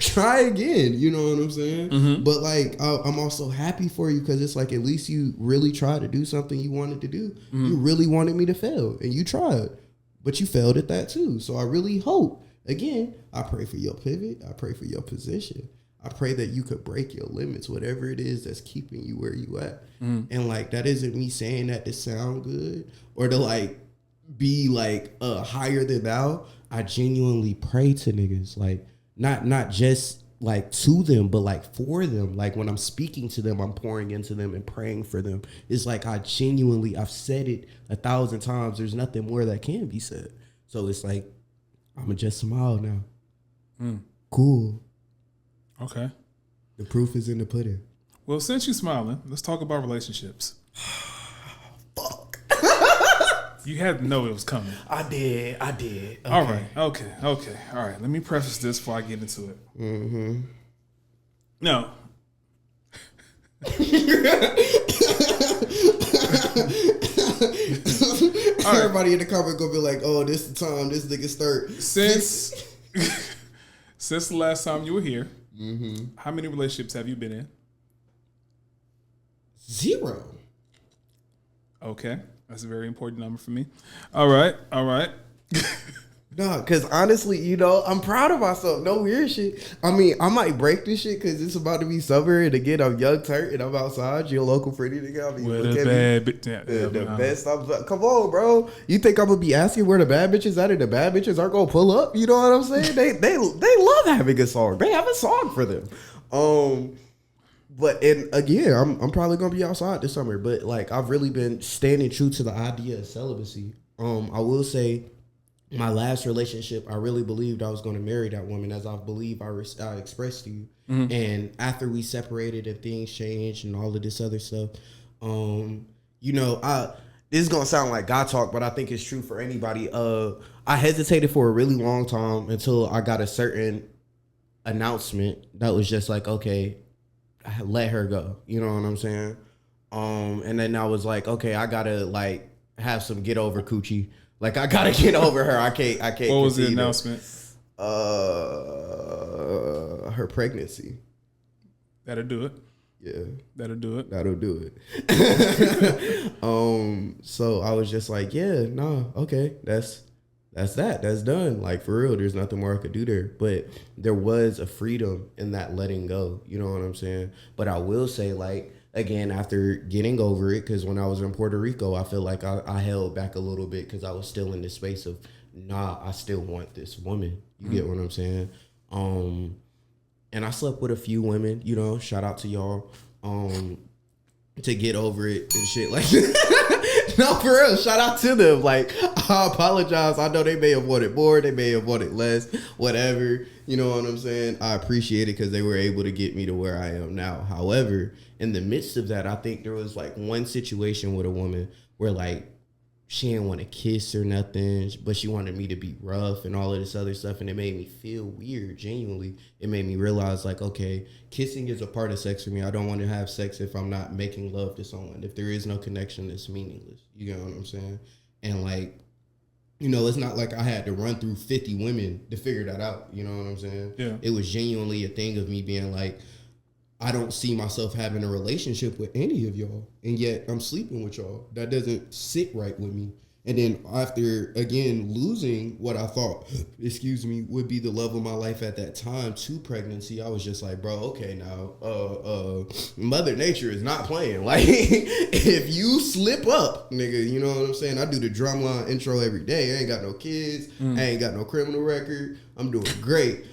[SPEAKER 2] Try again, you know what I'm saying? But like, I'm also happy for you, because it's like, at least you really tried to do something you wanted to do. You really wanted me to fail, and you tried, but you failed at that too. So I really hope, again, I pray for your pivot. I pray for your position. I pray that you could break your limits, whatever it is that's keeping you where you at. And like, that isn't me saying that to sound good or to like be like higher than thou. I genuinely pray to niggas, like not just like to them, but like for them. Like, when I'm speaking to them, I'm pouring into them and praying for them. It's like, I've said it 1,000 times. There's nothing more that can be said. So it's like, I'ma just smile now. Cool.
[SPEAKER 1] Okay.
[SPEAKER 2] The proof is in the pudding.
[SPEAKER 1] Well, since you're smiling, let's talk about relationships.
[SPEAKER 2] Fuck.
[SPEAKER 1] You had to know it was coming.
[SPEAKER 2] I did. Okay.
[SPEAKER 1] All right. Okay. All right. Let me preface this before I get into it. No.
[SPEAKER 2] Everybody in the comment gonna be like, oh, this the time this nigga start.
[SPEAKER 1] Since the last time you were here, How many relationships have you been in?
[SPEAKER 2] 0.
[SPEAKER 1] Okay, that's a very important number for me. All right.
[SPEAKER 2] No, because honestly, I'm proud of myself. No weird shit. I mean, I might break this shit because it's about to be summer, and again, I'm young, turnt, and I'm outside. Your local pretty nigga. I mean,
[SPEAKER 1] Where
[SPEAKER 2] look
[SPEAKER 1] the
[SPEAKER 2] at
[SPEAKER 1] bad
[SPEAKER 2] me. The best. Come on, bro. You think I'm gonna be asking where the bad bitches at, and the bad bitches aren't gonna pull up? You know what I'm saying? They love having a song. They have a song for them. But and again, I'm probably gonna be outside this summer. But like, I've really been standing true to the idea of celibacy. I will say, my last relationship, I really believed I was going to marry that woman, as I believe I expressed to you. Mm-hmm. And after we separated and things changed and all of this other stuff, this is going to sound like God talk, but I think it's true for anybody. I hesitated for a really long time until I got a certain announcement that was just like, okay, let her go. You know what I'm saying? And then I was like, okay, I got to like have some get over coochie. Like, I gotta get over her. I can't. What
[SPEAKER 1] was the announcement?
[SPEAKER 2] Her pregnancy.
[SPEAKER 1] That'll do it.
[SPEAKER 2] Yeah,
[SPEAKER 1] that'll do it.
[SPEAKER 2] So I was just like, yeah, no, okay, that's done. Like, for real, there's nothing more I could do there. But there was a freedom in that letting go. You know what I'm saying? But I will say, like, again, after getting over it, because when I was in Puerto Rico, I feel like I held back a little bit because I was still in this space of, I still want this woman. You get what I'm saying? And I slept with a few women, shout out to y'all, to get over it and shit like that. No, for real, shout out to them. Like, I apologize. I know they may have wanted more, they may have wanted less, whatever. You know what I'm saying? I appreciate it because they were able to get me to where I am now. However, in the midst of that, I think there was like one situation with a woman where like she didn't want to kiss or nothing, but she wanted me to be rough and all of this other stuff. And it made me feel weird, genuinely. It made me realize like, okay, kissing is a part of sex for me. I don't want to have sex if I'm not making love to someone. If there is no connection, it's meaningless. You get what I'm saying? And like, it's not like I had to run through 50 women to figure that out. You know what I'm saying? Yeah. It was genuinely a thing of me being like, I don't see myself having a relationship with any of y'all, and yet I'm sleeping with y'all. That doesn't sit right with me. And then after, again, losing what I thought, would be the love of my life at that time to pregnancy, I was just like, bro, okay, now, Mother Nature is not playing. Like, if you slip up, nigga, you know what I'm saying? I do the drumline intro every day. I ain't got no kids. I ain't got no criminal record. I'm doing great.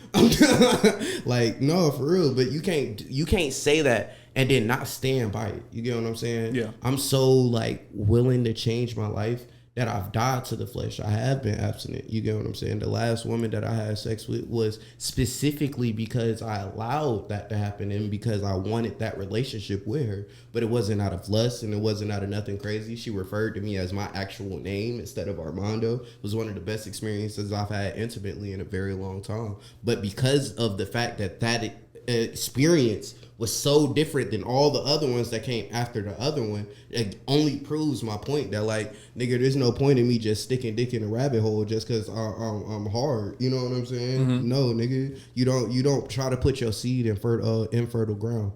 [SPEAKER 2] Like, no, for real. But you can't say that and then not stand by it. You get what I'm saying? Yeah. I'm so like willing to change my life that I've died to the flesh. I have been abstinent. You get what I'm saying? The last woman that I had sex with was specifically because I allowed that to happen and because I wanted that relationship with her. But it wasn't out of lust and it wasn't out of nothing crazy. She referred to me as my actual name instead of Armando. It was one of the best experiences I've had intimately in a very long time. But because of the fact that experience was so different than all the other ones that came after the other one, it only proves my point that, like, nigga, there's no point in me just sticking dick in a rabbit hole just because I'm hard. You know what I'm saying? Mm-hmm. No, nigga, you don't try to put your seed in infertile ground.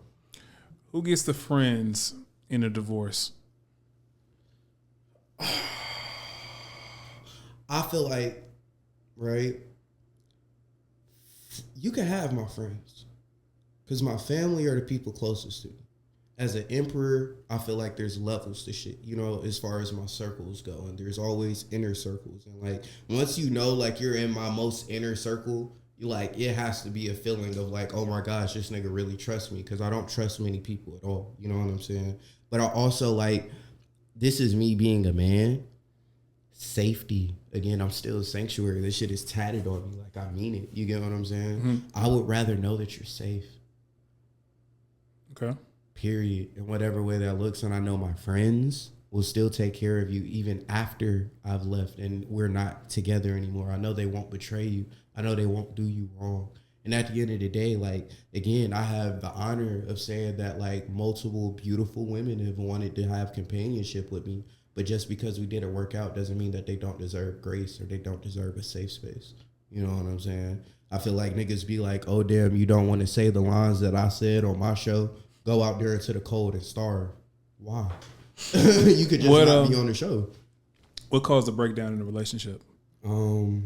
[SPEAKER 1] Who gets the friends in a divorce?
[SPEAKER 2] I feel like, right, you can have my friends. Because my family are the people closest to me. As an emperor, I feel like there's levels to shit, as far as my circles go. And there's always inner circles. And like, once like you're in my most inner circle, you like, it has to be a feeling of like, oh my gosh, this nigga really trusts me. Because I don't trust many people at all. You know what I'm saying? But I also like, this is me being a man. Safety. Again, I'm still a sanctuary. This shit is tatted on me. Like, I mean it. You get what I'm saying? Mm-hmm. I would rather know that you're safe.
[SPEAKER 1] Okay.
[SPEAKER 2] Period. In whatever way that looks. And I know my friends will still take care of you even after I've left and we're not together anymore. I know they won't betray you. I know they won't do you wrong. And at the end of the day, like, again, I have the honor of saying that, like, multiple beautiful women have wanted to have companionship with me. But just because we didn't work out doesn't mean that they don't deserve grace or they don't deserve a safe space. You know what I'm saying? I feel like niggas be like, oh, damn, you don't want to say the lines that I said on my show. Go out there into the cold and starve. Why? You could just not be on the show.
[SPEAKER 1] What caused the breakdown in the relationship?
[SPEAKER 2] The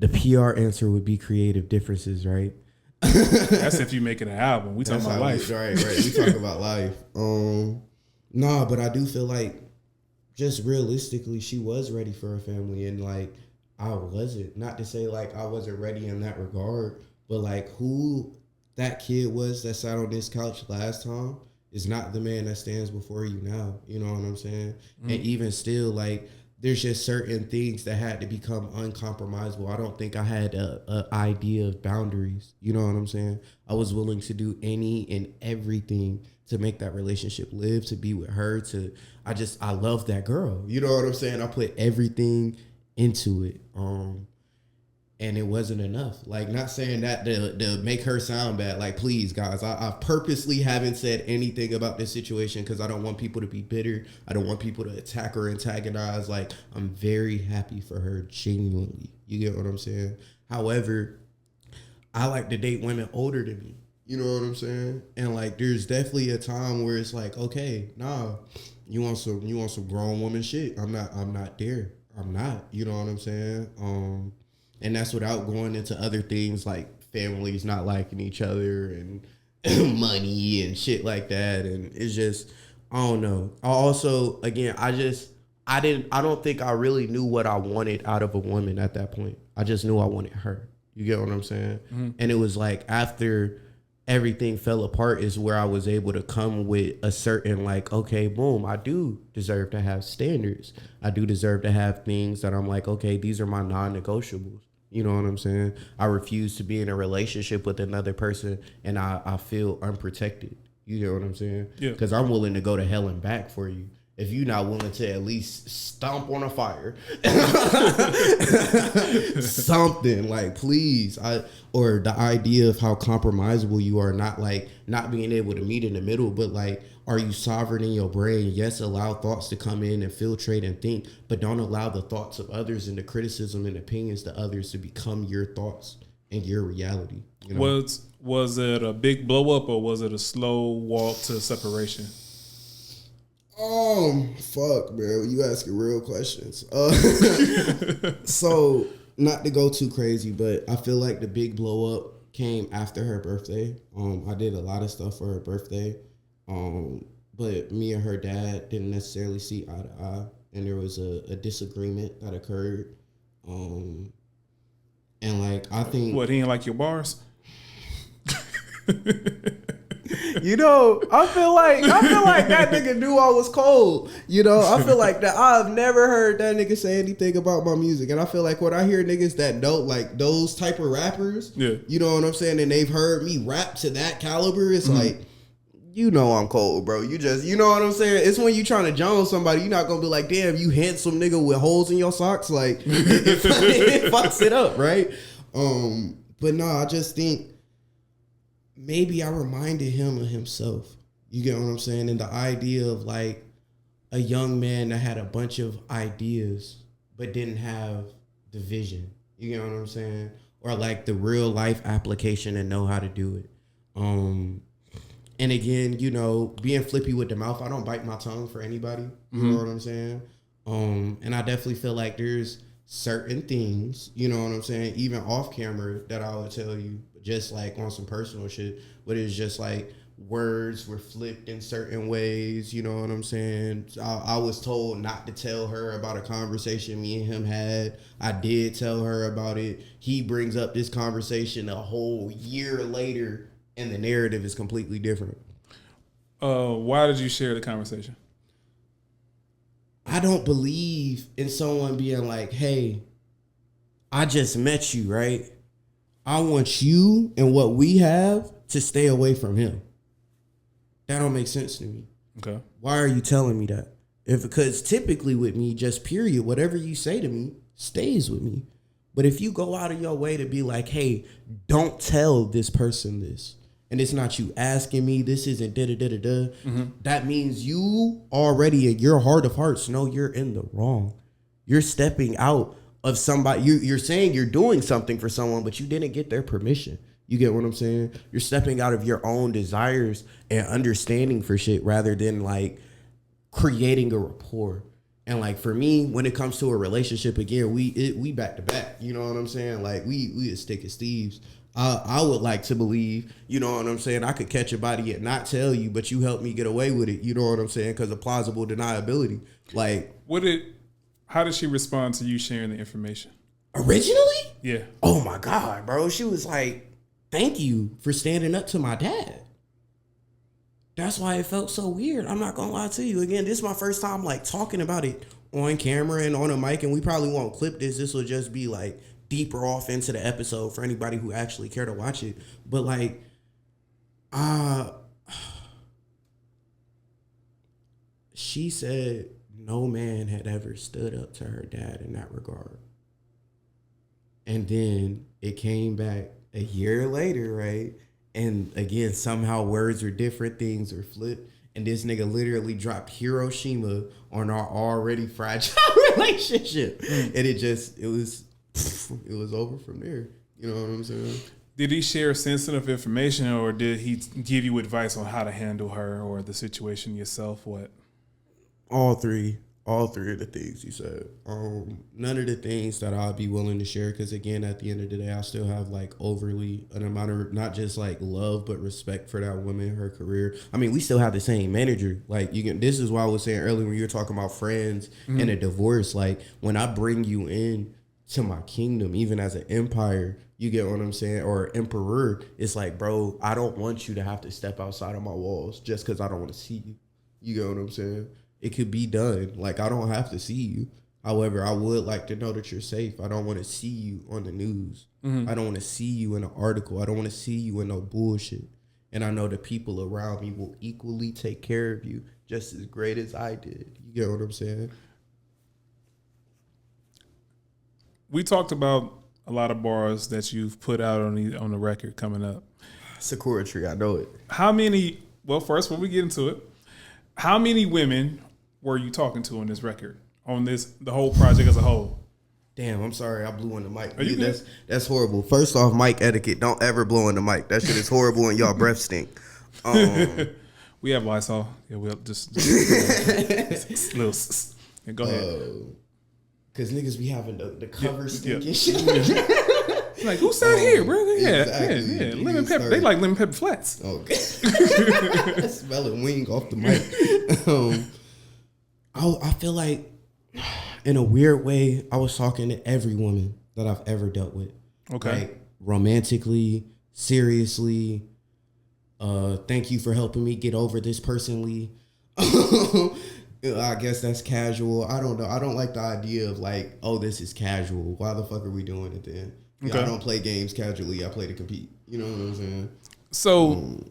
[SPEAKER 2] PR answer would be creative differences, right?
[SPEAKER 1] That's if you making an album. We talking about life.
[SPEAKER 2] Right. We talk about life. Nah, but I do feel like just realistically, she was ready for a family, and like I wasn't. Not to say like I wasn't ready in that regard, but like who that kid was that sat on this couch last time is not the man that stands before you now. You know what I'm saying? Mm-hmm. And even still, like there's just certain things that had to become uncompromisable. I don't think I had a idea of boundaries. You know what I'm saying? I was willing to do any and everything to make that relationship live, to be with her, I love that girl. You know what I'm saying? I put everything into it. And it wasn't enough. Like, not saying that to make her sound bad. Like, please, guys, I purposely haven't said anything about this situation because I don't want people to be bitter. I don't want people to attack or antagonize. Like, I'm very happy for her, genuinely. You get what I'm saying? However, I like to date women older than me. You know what I'm saying? And like, there's definitely a time where it's like, okay, nah, you want some grown woman shit. I'm not there. I'm not. You know what I'm saying? And that's without going into other things like families not liking each other and money and shit like that. And it's just, I don't know. I also, again, I don't think I really knew what I wanted out of a woman at that point. I just knew I wanted her. You get what I'm saying? Mm-hmm. And it was like after everything fell apart is where I was able to come with a certain like, okay, boom, I do deserve to have standards. I do deserve to have things that I'm like, okay, these are my non-negotiables. You know what I'm saying? I refuse to be in a relationship with another person and I feel unprotected. You know what I'm saying? Yeah. Because I'm willing to go to hell and back for you. If you're not willing to at least stomp on a fire, something like, please, or the idea of how compromisable you are, not being able to meet in the middle, but like, are you sovereign in your brain? Yes, allow thoughts to come in and filtrate and think, but don't allow the thoughts of others and the criticism and opinions to others to become your thoughts and your reality. You know?
[SPEAKER 1] Was it a big blow up or was it a slow walk to separation?
[SPEAKER 2] Fuck, man. You asking real questions. So, not to go too crazy, but I feel like the big blow up came after her birthday. I did a lot of stuff for her birthday. But me and her dad didn't necessarily see eye to eye, and there was a disagreement that occurred. And like, I think
[SPEAKER 1] he didn't like your bars?
[SPEAKER 2] You know, I feel like that nigga knew I was cold. You know, I feel like that I've never heard that nigga say anything about my music. And I feel like when I hear niggas that don't like those type of rappers, yeah, you know what I'm saying, and they've heard me rap to that caliber, it's like, you know I'm cold, bro. You know what I'm saying? It's when you trying to Jones somebody, you're not going to be like, damn, you handsome nigga with holes in your socks. Like, it fucks it up, right? But no, I just think maybe I reminded him of himself. You get what I'm saying? And the idea of like a young man that had a bunch of ideas but didn't have the vision. You get what I'm saying? Or like the real life application and know how to do it. And again, you know, being flippy with the mouth, I don't bite my tongue for anybody. You know what I'm saying? And I definitely feel like there's certain things, you know what I'm saying, even off camera that I would tell you, just like on some personal shit, but it's just like words were flipped in certain ways, you know what I'm saying? I was told not to tell her about a conversation me and him had. I did tell her about it. He brings up this conversation a whole year later, and the narrative is completely different.
[SPEAKER 1] Why did you share the conversation?
[SPEAKER 2] I don't believe in someone being like, hey, I just met you, right? I want you and what we have to stay away from him. That don't make sense to me. Okay. Why are you telling me that? Because typically with me, just period, whatever you say to me stays with me. But if you go out of your way to be like, hey, don't tell this person this, and it's not you asking me, this isn't da-da-da-da-da, that means you already in your heart of hearts know you're in the wrong. You're stepping out of somebody. You're saying you're doing something for someone, but you didn't get their permission. You get what I'm saying? You're stepping out of your own desires and understanding for shit rather than like creating a rapport. And like for me, when it comes to a relationship, again, we back to back. You know what I'm saying? Like we as thick as thieves. I would like to believe, you know what I'm saying, I could catch a body and not tell you, but you helped me get away with it. You know what I'm saying? Because of plausible deniability. Like,
[SPEAKER 1] how did she respond to you sharing the information?
[SPEAKER 2] Originally?
[SPEAKER 1] Yeah.
[SPEAKER 2] Oh my God, bro. She was like, thank you for standing up to my dad. That's why it felt so weird. I'm not gonna lie to you. Again, this is my first time like talking about it on camera and on a mic, and we probably won't clip this. This will just be like deeper off into the episode for anybody who actually care to watch it. But like, she said no man had ever stood up to her dad in that regard. And then it came back a year later, right? And again, somehow words are different, things are flipped. And this nigga literally dropped Hiroshima on our already fragile relationship. And it was over from there. You know what I'm saying?
[SPEAKER 1] Did he share sensitive information, or did he give you advice on how to handle her or the situation yourself? What?
[SPEAKER 2] All three of the things he said. None of the things that I'd be willing to share, because again, at the end of the day, I still have like overly an amount of not just like love but respect for that woman, her career. I mean, we still have the same manager. Like this is why I was saying earlier when you were talking about friends and a divorce. Like when I bring you in to my kingdom, even as an empire, you get what I'm saying, or emperor, it's like, bro, I don't want you to have to step outside of my walls just because I don't want to see you. You get what I'm saying? It could be done. Like, I don't have to see you. However, I would like to know that you're safe. I don't want to see you on the news. I don't want to see you in an article. I don't want to see you in no bullshit. And I know the people around me will equally take care of you just as great as I did. You get what I'm saying?
[SPEAKER 1] We talked about a lot of bars that you've put out on the record coming up.
[SPEAKER 2] Sakura Tree, I know it.
[SPEAKER 1] How many, well, first, when we get into it, how many women were you talking to on this record, on the whole project as a whole?
[SPEAKER 2] Damn, I'm sorry, I blew on the mic.
[SPEAKER 1] Are you good?
[SPEAKER 2] That's horrible. First off, mic etiquette. Don't ever blow on the mic. That shit is horrible and y'all breath stink.
[SPEAKER 1] We have Lysol. Yeah, we'll just little. Yeah, go ahead.
[SPEAKER 2] Because niggas be having the cover stink and
[SPEAKER 1] shit. Like, who sat here, bro? Yeah,
[SPEAKER 2] exactly.
[SPEAKER 1] yeah. Lemon pepper. They like lemon pepper flats.
[SPEAKER 2] Okay. Smelling wing off the mic. I feel like, in a weird way, I was talking to every woman that I've ever dealt with.
[SPEAKER 1] Okay.
[SPEAKER 2] Like, romantically, seriously. Thank you for helping me get over this personally. I guess that's casual. I don't know. I don't like the idea of like, oh, this is casual. Why the fuck are we doing it then? Yeah, okay. I don't play games casually. I play to compete. You know what I'm saying?
[SPEAKER 1] So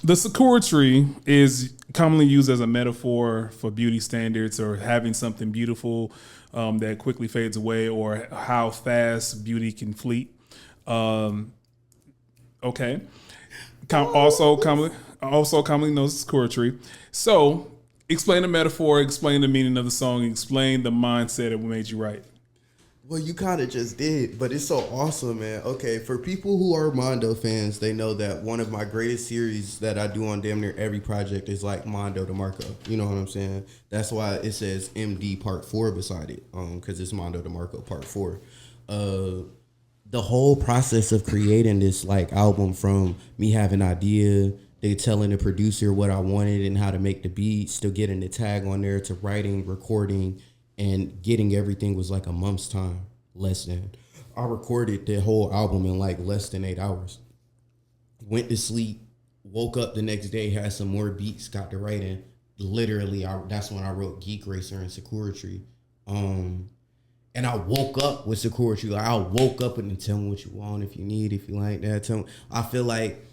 [SPEAKER 1] the Sakura tree is commonly used as a metaphor for beauty standards or having something beautiful that quickly fades away, or how fast beauty can fleet. Okay. Also commonly known as Sakura tree. So explain the metaphor, explain the meaning of the song, explain the mindset that made you write.
[SPEAKER 2] Well, you kind of just did, but it's so awesome, man. Okay, for people who are Mondo fans, they know that one of my greatest series that I do on damn near every project is like Mondo DeMarco. You know what I'm saying? That's why it says MD Part 4 beside it, because it's Mondo DeMarco Part 4. The whole process of creating this like album, from me having an idea, they telling the producer what I wanted and how to make the beats, to getting the tag on there, to writing, recording, and getting everything was like a month's time, less than. I recorded the whole album in like less than 8 hours. Went to sleep, woke up the next day, had some more beats, got to writing. Literally, that's when I wrote Geek Racer and Sakura Tree. And I woke up with Sakura Tree. Like, I woke up and tell me what you want, if you need, if you like that. Tell me. I feel like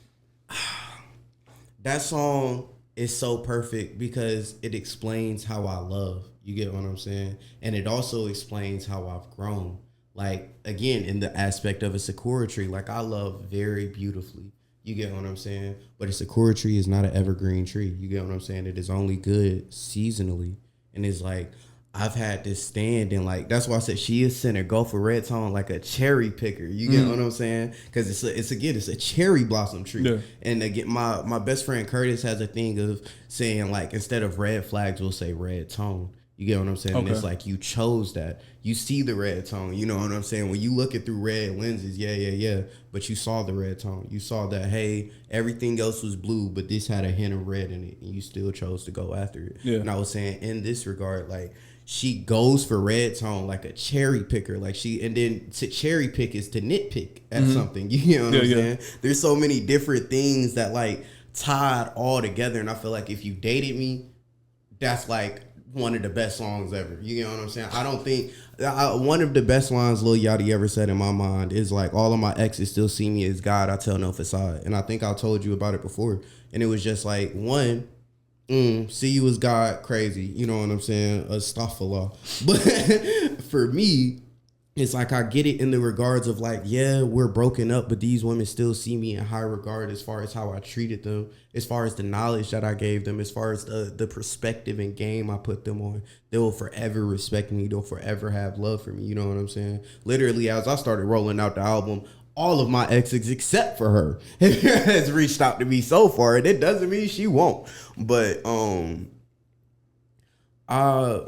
[SPEAKER 2] that song is so perfect because it explains how I love. You get what I'm saying? And it also explains how I've grown. Like, again, in the aspect of a Sakura tree, like, I love very beautifully. You get what I'm saying? But a Sakura tree is not an evergreen tree. You get what I'm saying? It is only good seasonally. And it's like, I've had this stand and like that's why I said she is sent a go for red tone like a cherry picker. You get what I'm saying? Because it's a cherry blossom tree. Yeah. And again, my best friend Curtis has a thing of saying like instead of red flags, we'll say red tone. You get what I'm saying? Okay. And it's like you chose that. You see the red tone. You know what I'm saying? When you look it through red lenses, yeah. But you saw the red tone. You saw that, hey, everything else was blue, but this had a hint of red in it, and you still chose to go after it. Yeah. And I was saying in this regard, like, she goes for red tone like a cherry picker. Like and then to cherry pick is to nitpick at something. You know what I'm saying? There's so many different things that like tied all together. And I feel like if you dated me, that's like one of the best songs ever. You know what I'm saying? I don't think one of the best lines Lil Yachty ever said in my mind is like, all of my exes still see me as God. I tell no facade. And I think I told you about it before. And it was just like, one, see you as God, crazy. You know what I'm saying? Astaghfirullah. But for me, it's like I get it in the regards of like, yeah, we're broken up, but these women still see me in high regard as far as how I treated them, as far as the knowledge that I gave them, as far as the perspective and game I put them on. They will forever respect me. They'll forever have love for me. You know what I'm saying? Literally, as I started rolling out the album, all of my exes except for her has reached out to me so far, and it doesn't mean she won't. But I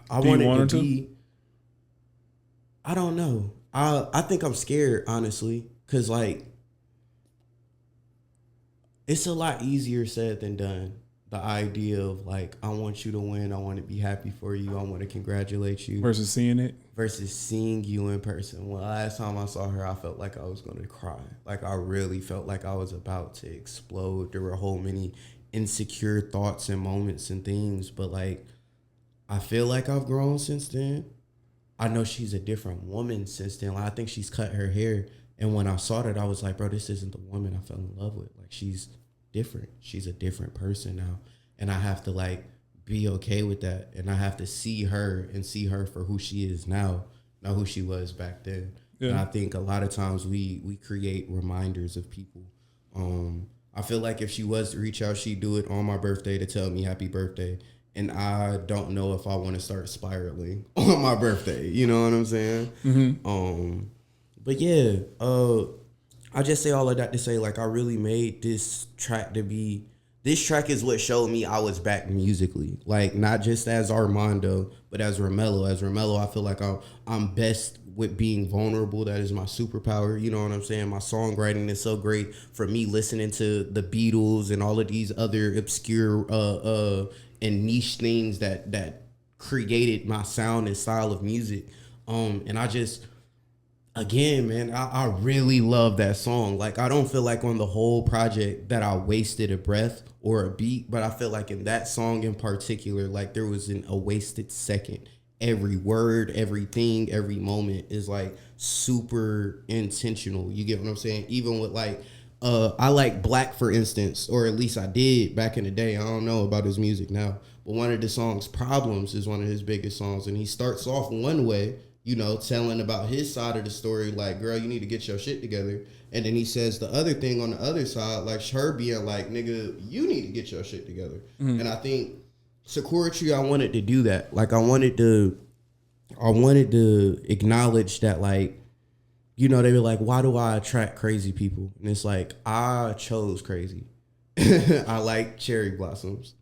[SPEAKER 2] wanted to be. I don't know. I think I'm scared, honestly, because like it's a lot easier said than done. The idea of like, I want you to win. I want to be happy for you. I want to congratulate you.
[SPEAKER 1] Versus seeing it.
[SPEAKER 2] Versus seeing you in person. Well, last time I saw her, I felt like I was going to cry. Like I really felt like I was about to explode. There were a whole many insecure thoughts and moments and things. But like, I feel like I've grown since then. I know she's a different woman since then. Like, I think she's cut her hair. And when I saw that, I was like, bro, this isn't the woman I fell in love with. Like, she's different. She's a different person now. And I have to, like, be okay with that. And I have to see her and see her for who she is now, not who she was back then. Yeah. And I think a lot of times we create reminders of people. I feel like if she was to reach out, she'd do it on my birthday to tell me happy birthday. And I don't know if I want to start spiraling on my birthday. You know what I'm saying? Mm-hmm. But yeah, I just say all of that to say, like, I really made this track to be. This track is what showed me I was back musically. Like, not just as Armando, but as Romello. As Romello, I feel like I'm best with being vulnerable. That is my superpower. You know what I'm saying? My songwriting is so great for me listening to the Beatles and all of these other obscure and niche things that created my sound and style of music. And I just, again, man, I really love that song. Like, I don't feel like on the whole project that I wasted a breath or a beat, but I feel like in that song in particular, like there was a wasted second. Every word, everything, every moment is like super intentional. You get what I'm saying? Even with like, I like Black, for instance, or at least I did back in the day. I don't know about his music now, but one of the songs, Problems, is one of his biggest songs. And he starts off one way, you know, telling about his side of the story, like, girl, you need to get your shit together. And then he says the other thing on the other side, like her being like, nigga, you need to get your shit together. Mm-hmm. And I think Sakura Tree, I wanted to do that. Like, I wanted to acknowledge that, like, you know, they were like, why do I attract crazy people? And it's like, I chose crazy. I like cherry blossoms.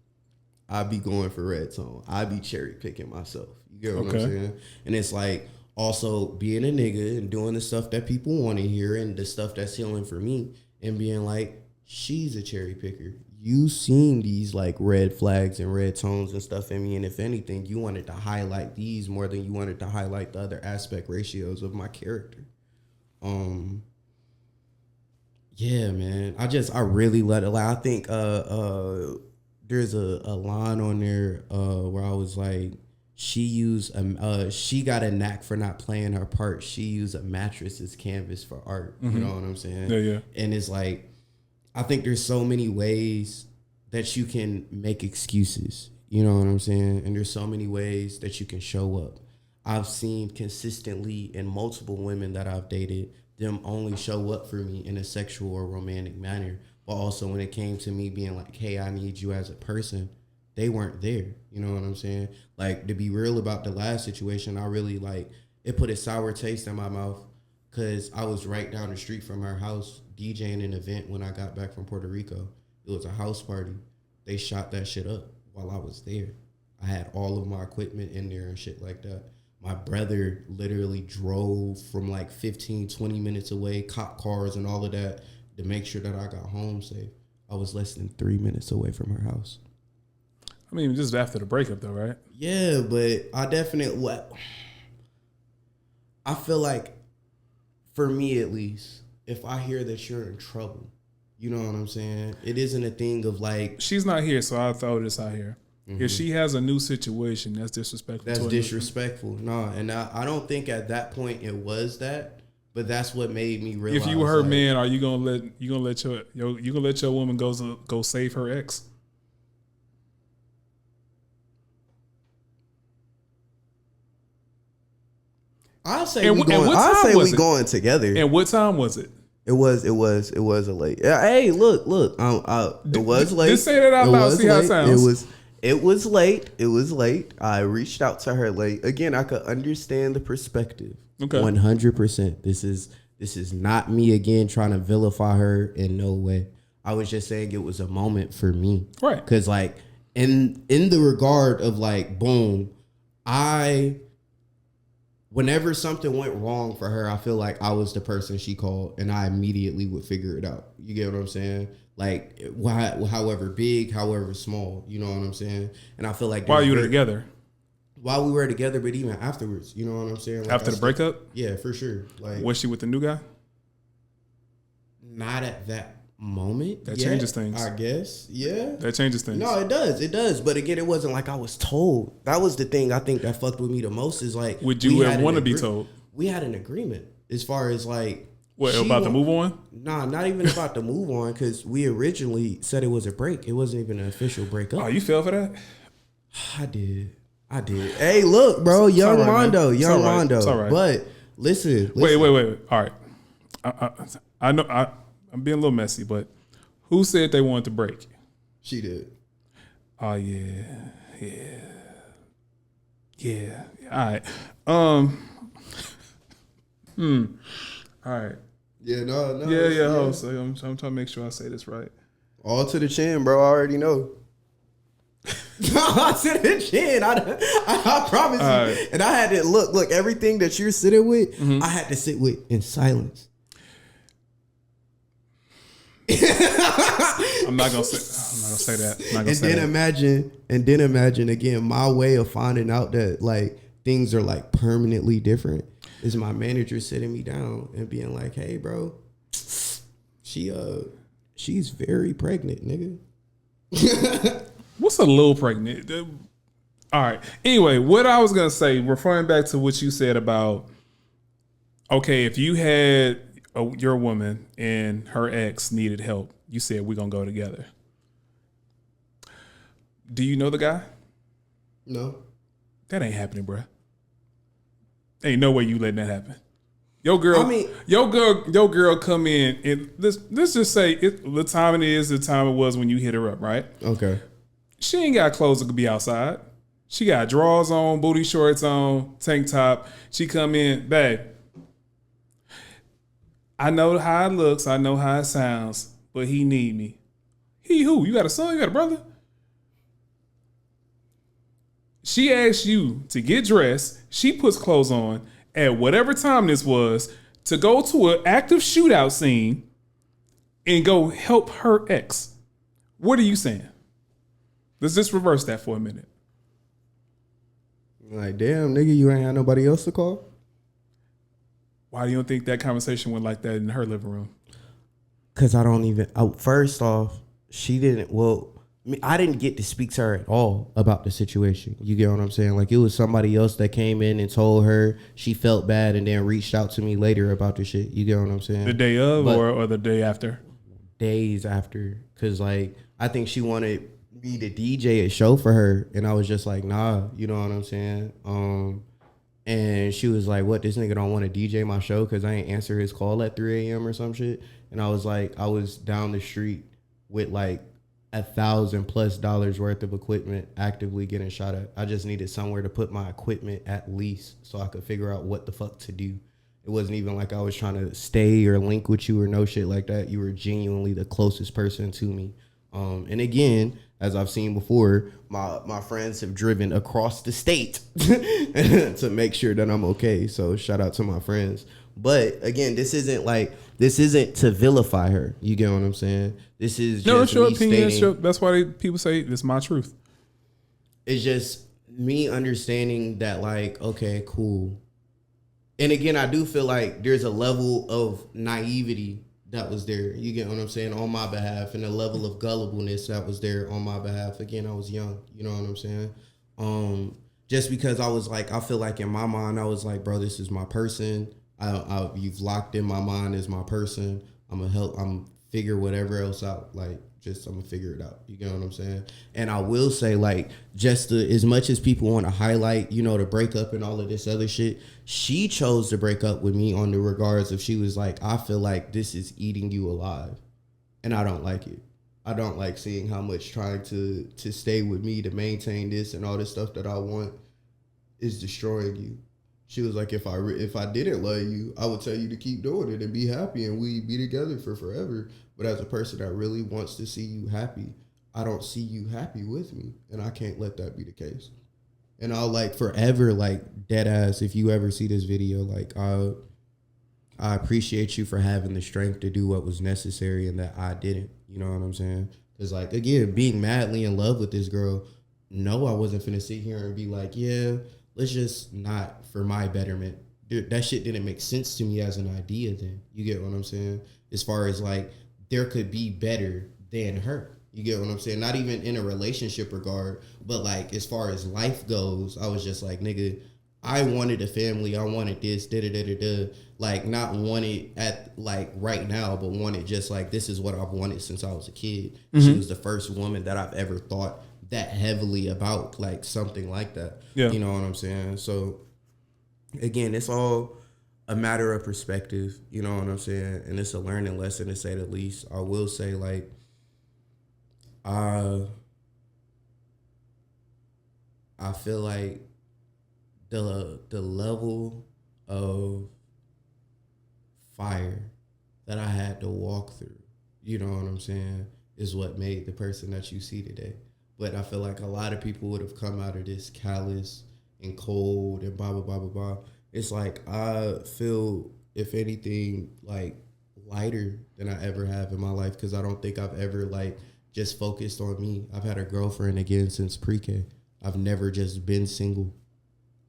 [SPEAKER 2] I be going for red tone. I be cherry picking myself. You get what I'm saying? And it's like also being a nigga and doing the stuff that people want to hear and the stuff that's healing for me and being like, she's a cherry picker. You seen these like red flags and red tones and stuff in me. And if anything, you wanted to highlight these more than you wanted to highlight the other aspect ratios of my character. Yeah, man. I really let it. Like, I think there's a line on there where I was like, she got a knack for not playing her part. She used a mattress as canvas for art. Mm-hmm. You know what I'm saying? Yeah. And it's like, I think there's so many ways that you can make excuses. You know what I'm saying? And there's so many ways that you can show up. I've seen consistently in multiple women that I've dated, them only show up for me in a sexual or romantic manner. But also when it came to me being like, hey, I need you as a person, they weren't there. You know what I'm saying? Like, to be real about the last situation, I really like, it put a sour taste in my mouth because I was right down the street from her house DJing an event when I got back from Puerto Rico. It was a house party. They shot that shit up while I was there. I had all of my equipment in there and shit like that. My brother literally drove from like 15, 20 minutes away, cop cars and all of that to make sure that I got home safe. I was less than 3 minutes away from her house.
[SPEAKER 1] I mean, just after the breakup though, right?
[SPEAKER 2] Yeah, but I feel like, for me at least, if I hear that you're in trouble, you know what I'm saying? It isn't a thing of like...
[SPEAKER 1] She's not here, so I'll throw this out here. Mm-hmm. If she has a new situation, that's disrespectful.
[SPEAKER 2] That's disrespectful. No, and I don't think at that point it was that, but that's what made me realize.
[SPEAKER 1] If you were her man, are you gonna let your woman go save her ex?
[SPEAKER 2] I'll say we going together.
[SPEAKER 1] And what time was it?
[SPEAKER 2] It was a late. Hey, look. It was late.
[SPEAKER 1] Just say that out loud. See how it sounds.
[SPEAKER 2] It was late. I reached out to her late. Again, I could understand the perspective. Okay. 100%. This is not me again trying to vilify her in no way. I was just saying it was a moment for me.
[SPEAKER 1] Right.
[SPEAKER 2] Because like in the regard of like, boom, whenever something went wrong for her, I feel like I was the person she called and I immediately would figure it out. You get what I'm saying? Like, however big, however small, you know what I'm saying? And I feel like...
[SPEAKER 1] While you were together?
[SPEAKER 2] While we were together, but even afterwards, you know what I'm saying? Like,
[SPEAKER 1] after the breakup?
[SPEAKER 2] Yeah, for sure. Like,
[SPEAKER 1] was she with the new guy?
[SPEAKER 2] Not at that moment.
[SPEAKER 1] That changes things.
[SPEAKER 2] I guess. Yeah.
[SPEAKER 1] That changes things.
[SPEAKER 2] No, it does. But again, it wasn't like I was told. That was the thing I think that fucked with me the most is like...
[SPEAKER 1] Would you ever want to be told?
[SPEAKER 2] We had an agreement as far as like...
[SPEAKER 1] What, about to move on?
[SPEAKER 2] Nah, not even about to move on, because we originally said it was a break. It wasn't even an official breakup.
[SPEAKER 1] Oh, you fell for that?
[SPEAKER 2] I did. Hey, look, bro, young Mondo.
[SPEAKER 1] It's all right.
[SPEAKER 2] But listen.
[SPEAKER 1] Wait. All right. I know I'm being a little messy, but who said they wanted to break?
[SPEAKER 2] She did.
[SPEAKER 1] Oh yeah. All right. All right.
[SPEAKER 2] Yeah, no.
[SPEAKER 1] Yeah. So I'm trying to make sure I say this right.
[SPEAKER 2] All to the chin, bro. I already know. I to the chin. I promise you. Right. And I had to look. Everything that you're sitting with, I had to sit with in silence.
[SPEAKER 1] I'm not gonna say that.
[SPEAKER 2] And then imagine again my way of finding out that like things are like permanently different is my manager sitting me down and being like, "Hey, bro, she's very pregnant, nigga."
[SPEAKER 1] What's a little pregnant? All right. Anyway, what I was gonna say, referring back to what you said about, okay, if you had your woman and her ex needed help, you said we're gonna go together. Do you know the guy?
[SPEAKER 2] No.
[SPEAKER 1] That ain't happening, bruh. Ain't no way you letting that happen. Your girl come in and let's just say the time it is the time it was when you hit her up, right?
[SPEAKER 2] Okay.
[SPEAKER 1] She ain't got clothes that could be outside. She got drawers on, booty shorts on, tank top. She come in, babe. I know how it looks, I know how it sounds, but he need me. He who? You got a son? You got a brother? She asks you to get dressed. She puts clothes on at whatever time this was to go to an active shootout scene and go help her ex. What are you saying? Let's just reverse that for a minute.
[SPEAKER 2] Like, damn, nigga, you ain't had nobody else to call?
[SPEAKER 1] Why do you think that conversation went like that in her living room?
[SPEAKER 2] Because I don't even... first off, she didn't... Well, I didn't get to speak to her at all about the situation. You get what I'm saying? Like, it was somebody else that came in and told her she felt bad and then reached out to me later about the shit. You get what I'm saying?
[SPEAKER 1] The day of or the day after?
[SPEAKER 2] Days after. Because, like, I think she wanted me to DJ a show for her. And I was just like, nah. You know what I'm saying? And she was like, what, this nigga don't want to DJ my show because I ain't answer his call at 3 a.m. or some shit? And I was like, I was down the street with, like, $1,000+ worth of equipment actively getting shot at. I just needed somewhere to put my equipment at least so I could figure out what the fuck to do. It wasn't even like I was trying to stay or link with you or no shit like that. You were genuinely the closest person to me. And again, as I've seen before, my friends have driven across the state to make sure that I'm okay. So shout out to my friends. But again, this isn't to vilify her. You get what I'm saying? This is
[SPEAKER 1] No,
[SPEAKER 2] just
[SPEAKER 1] it's your
[SPEAKER 2] me
[SPEAKER 1] opinion.
[SPEAKER 2] stating,
[SPEAKER 1] That's why people say it's my truth.
[SPEAKER 2] it's just me understanding that, like, okay, cool. And again, I do feel like there's a level of naivety that was there. You get what I'm saying? On my behalf, and a level of gullibleness that was there on my behalf. Again, I was young. You know what I'm saying? Just because I was like, I feel like in my mind, I was like, bro, this is my person. You've locked in my mind as my person. I'm figure whatever else out. Like, just I'm gonna figure it out. You get what I'm saying? And I will say, like, as much as people want to highlight, you know, the breakup and all of this other shit, she chose to break up with me on the regards of, she was like, I feel like this is eating you alive, and I don't like it. I don't like seeing how much trying to stay with me to maintain this and all this stuff that I want is destroying you. She was like, if I didn't love you, I would tell you to keep doing it and be happy and we'd be together for forever. But as a person that really wants to see you happy, I don't see you happy with me, and I can't let that be the case. And I'll, like, forever, like, dead ass, if you ever see this video, like, I appreciate you for having the strength to do what was necessary and that I didn't. You know what I'm saying? Because, like, again, being madly in love with this girl, no, I wasn't finna sit here and be like, yeah, let's just not for my betterment. Dude, that shit didn't make sense to me as an idea then. You get what I'm saying? As far as, like, there could be better than her. You get what I'm saying? Not even in a relationship regard, but, like, as far as life goes, I was just like, nigga, I wanted a family. I wanted this, da-da-da-da-da. Like, not wanted at, like, right now, but wanted just, like, this is what I've wanted since I was a kid. Mm-hmm. She was the first woman that I've ever thought that heavily about, like, something like that. Yeah. You know what I'm saying? So, again, it's all a matter of perspective. You know what I'm saying? And it's a learning lesson, to say the least. I will say, like, I feel like the level of fire that I had to walk through, you know what I'm saying, is what made the person that you see today. But I feel like a lot of people would have come out of this callous and cold and blah, blah, blah, blah, blah. It's like I feel, if anything, like lighter than I ever have in my life, because I don't think I've ever, like, just focused on me. I've had a girlfriend again since pre-K. I've never just been single,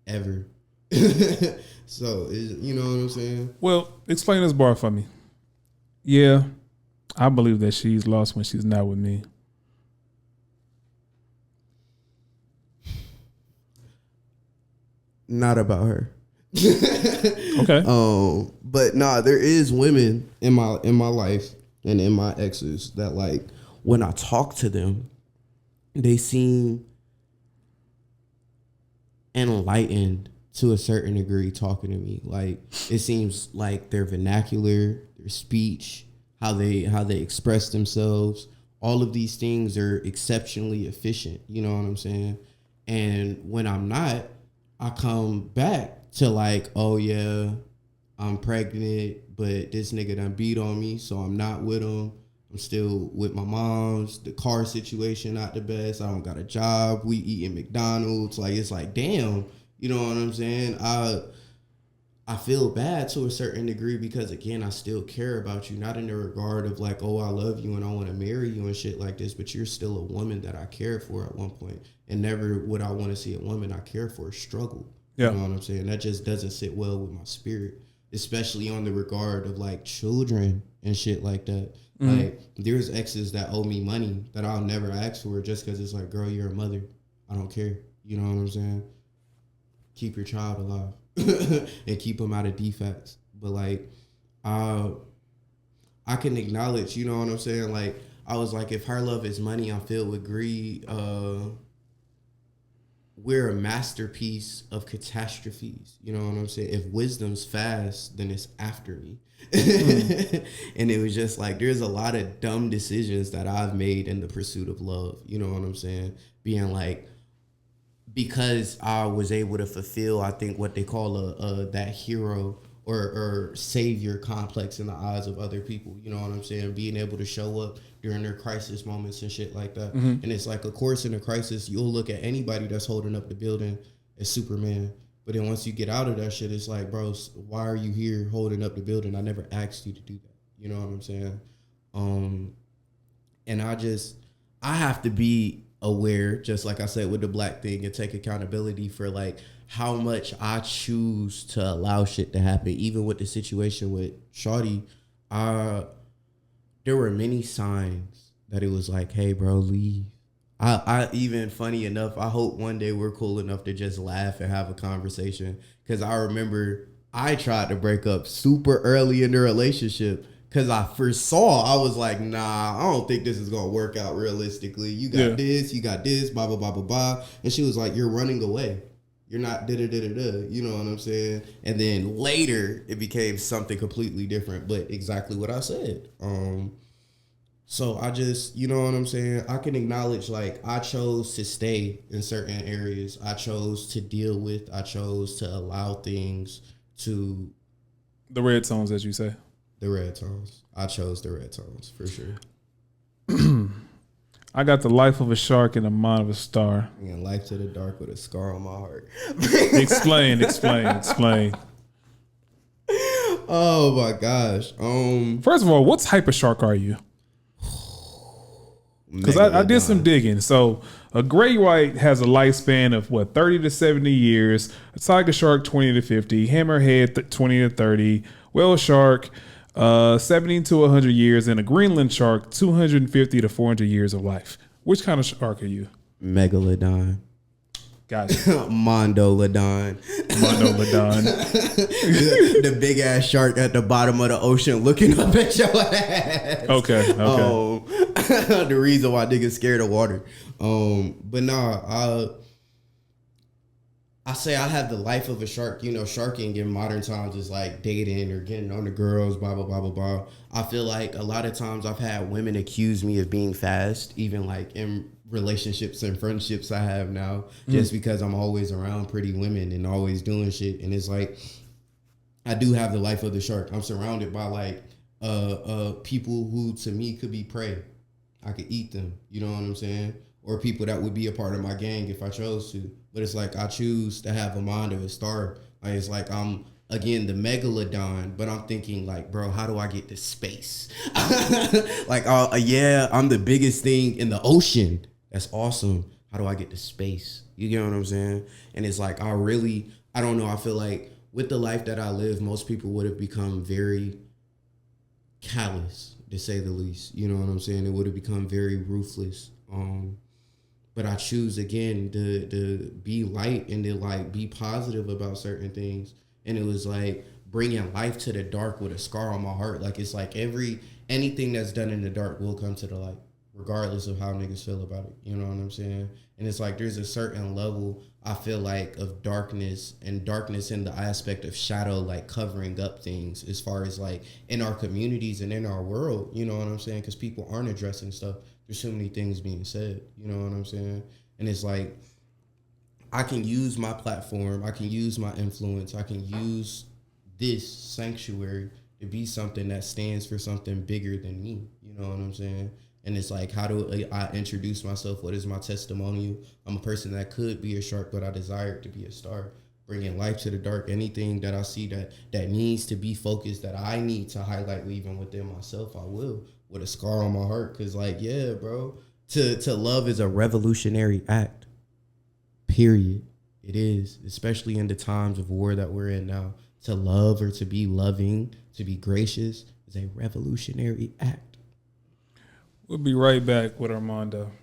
[SPEAKER 2] ever. So, you know what I'm saying?
[SPEAKER 1] Well, explain this bar for me. Yeah, I believe that she's lost when she's not with me.
[SPEAKER 2] Not about her.
[SPEAKER 1] Okay.
[SPEAKER 2] But nah, there is women in my life and in my exes that, like, when I talk to them, they seem enlightened to a certain degree talking to me. Like, it seems like their vernacular, their speech, how they express themselves, all of these things are exceptionally efficient. You know what I'm saying? And when I'm not, I come back to, like, oh yeah, I'm pregnant, but this nigga done beat on me, so I'm not with him. I'm still with my mom's. The car situation not the best. I don't got a job. We eating McDonald's. Like, it's like, damn, you know what I'm saying? I feel bad to a certain degree because, again, I still care about you. Not in the regard of, like, oh, I love you and I want to marry you and shit like this, but you're still a woman that I cared for at one point. And never would I want to see a woman I care for struggle. Yeah. You know what I'm saying? That just doesn't sit well with my spirit, especially on the regard of, like, children and shit like that. Mm-hmm. Like, there's exes that owe me money that I'll never ask for just because it's like, girl, you're a mother. I don't care. You know what I'm saying? Keep your child alive and keep them out of defects. But, like, I can acknowledge, you know what I'm saying? Like, I was like, if her love is money, I'm filled with greed. we're a masterpiece of catastrophes. You know what I'm saying? If wisdom's fast, then it's after me. And it was just like, there's a lot of dumb decisions that I've made in the pursuit of love. You know what I'm saying? Being like, because I was able to fulfill, I think, what they call that hero or savior complex in the eyes of other people. You know what I'm saying? Being able to show up during their crisis moments and shit like that. And it's like, of course, in a crisis, you'll look at anybody that's holding up the building as Superman. But then once you get out of that shit, it's like, bro, why are you here holding up the building? I never asked you to do that. You know what I'm saying? And I have to be aware, just like I said with the black thing, and take accountability for like how much I choose to allow shit to happen. Even with the situation with Shawty, there were many signs that it was like, hey bro, leave. I even, funny enough, I hope one day we're cool enough to just laugh and have a conversation. Cause I remember I tried to break up super early in the relationship. Cause I foresaw, I was like, nah, I don't think this is gonna work out realistically. You got this, blah, blah, blah, blah, blah. And she was like, you're running away. You're not da-da-da-da-da. You know what I'm saying? And then later it became something completely different, but exactly what I said. So I just, you know what I'm saying? I can acknowledge, like, I chose to stay in certain areas. I chose to deal with, I chose to allow things to.
[SPEAKER 1] The red tones, as you say.
[SPEAKER 2] The red tones. I chose the red tones, for sure.
[SPEAKER 1] I got the life of a shark and the mind of a star.
[SPEAKER 2] And life to the dark with a scar on my heart.
[SPEAKER 1] Explain.
[SPEAKER 2] Oh my gosh.
[SPEAKER 1] First of all, what type of shark are you? Because I did some digging. So a gray white has a lifespan of 30 to 70 years. A tiger shark 20 to 50. Hammerhead 20 to 30. Whale shark 70 to 100 years, and a Greenland shark 250 to 400 years of life. Which kind of shark are you?
[SPEAKER 2] Megalodon.
[SPEAKER 1] Gotcha.
[SPEAKER 2] Mondolodon. The big ass shark at the bottom of the ocean looking up at your ass.
[SPEAKER 1] Okay.
[SPEAKER 2] The reason why niggas scared of water. But nah, I say I have the life of a shark. You know, sharking in modern times is like dating or getting on the girls, blah, blah, blah, blah, blah. I feel like a lot of times I've had women accuse me of being fast, even like in relationships and friendships I have now, just because I'm always around pretty women and always doing shit. And it's like, I do have the life of the shark. I'm surrounded by like people who to me could be prey. I could eat them, you know what I'm saying? Or people that would be a part of my gang if I chose to. But it's like I choose to have a mind of a star. Like it's like I'm, again, the megalodon, but I'm thinking like, bro, how do I get to space? Like, yeah, I'm the biggest thing in the ocean. That's awesome. How do I get to space? You get what I'm saying? And it's like, I don't know. I feel like with the life that I live, most people would have become very callous, to say the least. You know what I'm saying? It would have become very ruthless. But I choose again to be light and to like be positive about certain things. And it was like bringing life to the dark with a scar on my heart. Like it's like anything that's done in the dark will come to the light, regardless of how niggas feel about it. You know what I'm saying? And it's like there's a certain level, I feel like, of darkness, and darkness in the aspect of shadow, like covering up things as far as like in our communities and in our world. You know what I'm saying? Because people aren't addressing stuff. There's so many things being said, you know what I'm saying? And it's like, I can use my platform, I can use my influence, I can use this sanctuary to be something that stands for something bigger than me, you know what I'm saying? And it's like, how do I introduce myself? What is my testimonial? I'm a person that could be a shark, but I desire to be a star, bringing life to the dark. Anything that I see that needs to be focused, that I need to highlight even within myself, I will. With a scar on my heart, because like, yeah, bro, to love is a revolutionary act, period. It is, especially in the times of war that we're in now. To love or to be loving, to be gracious is a revolutionary act.
[SPEAKER 1] We'll be right back with Armando.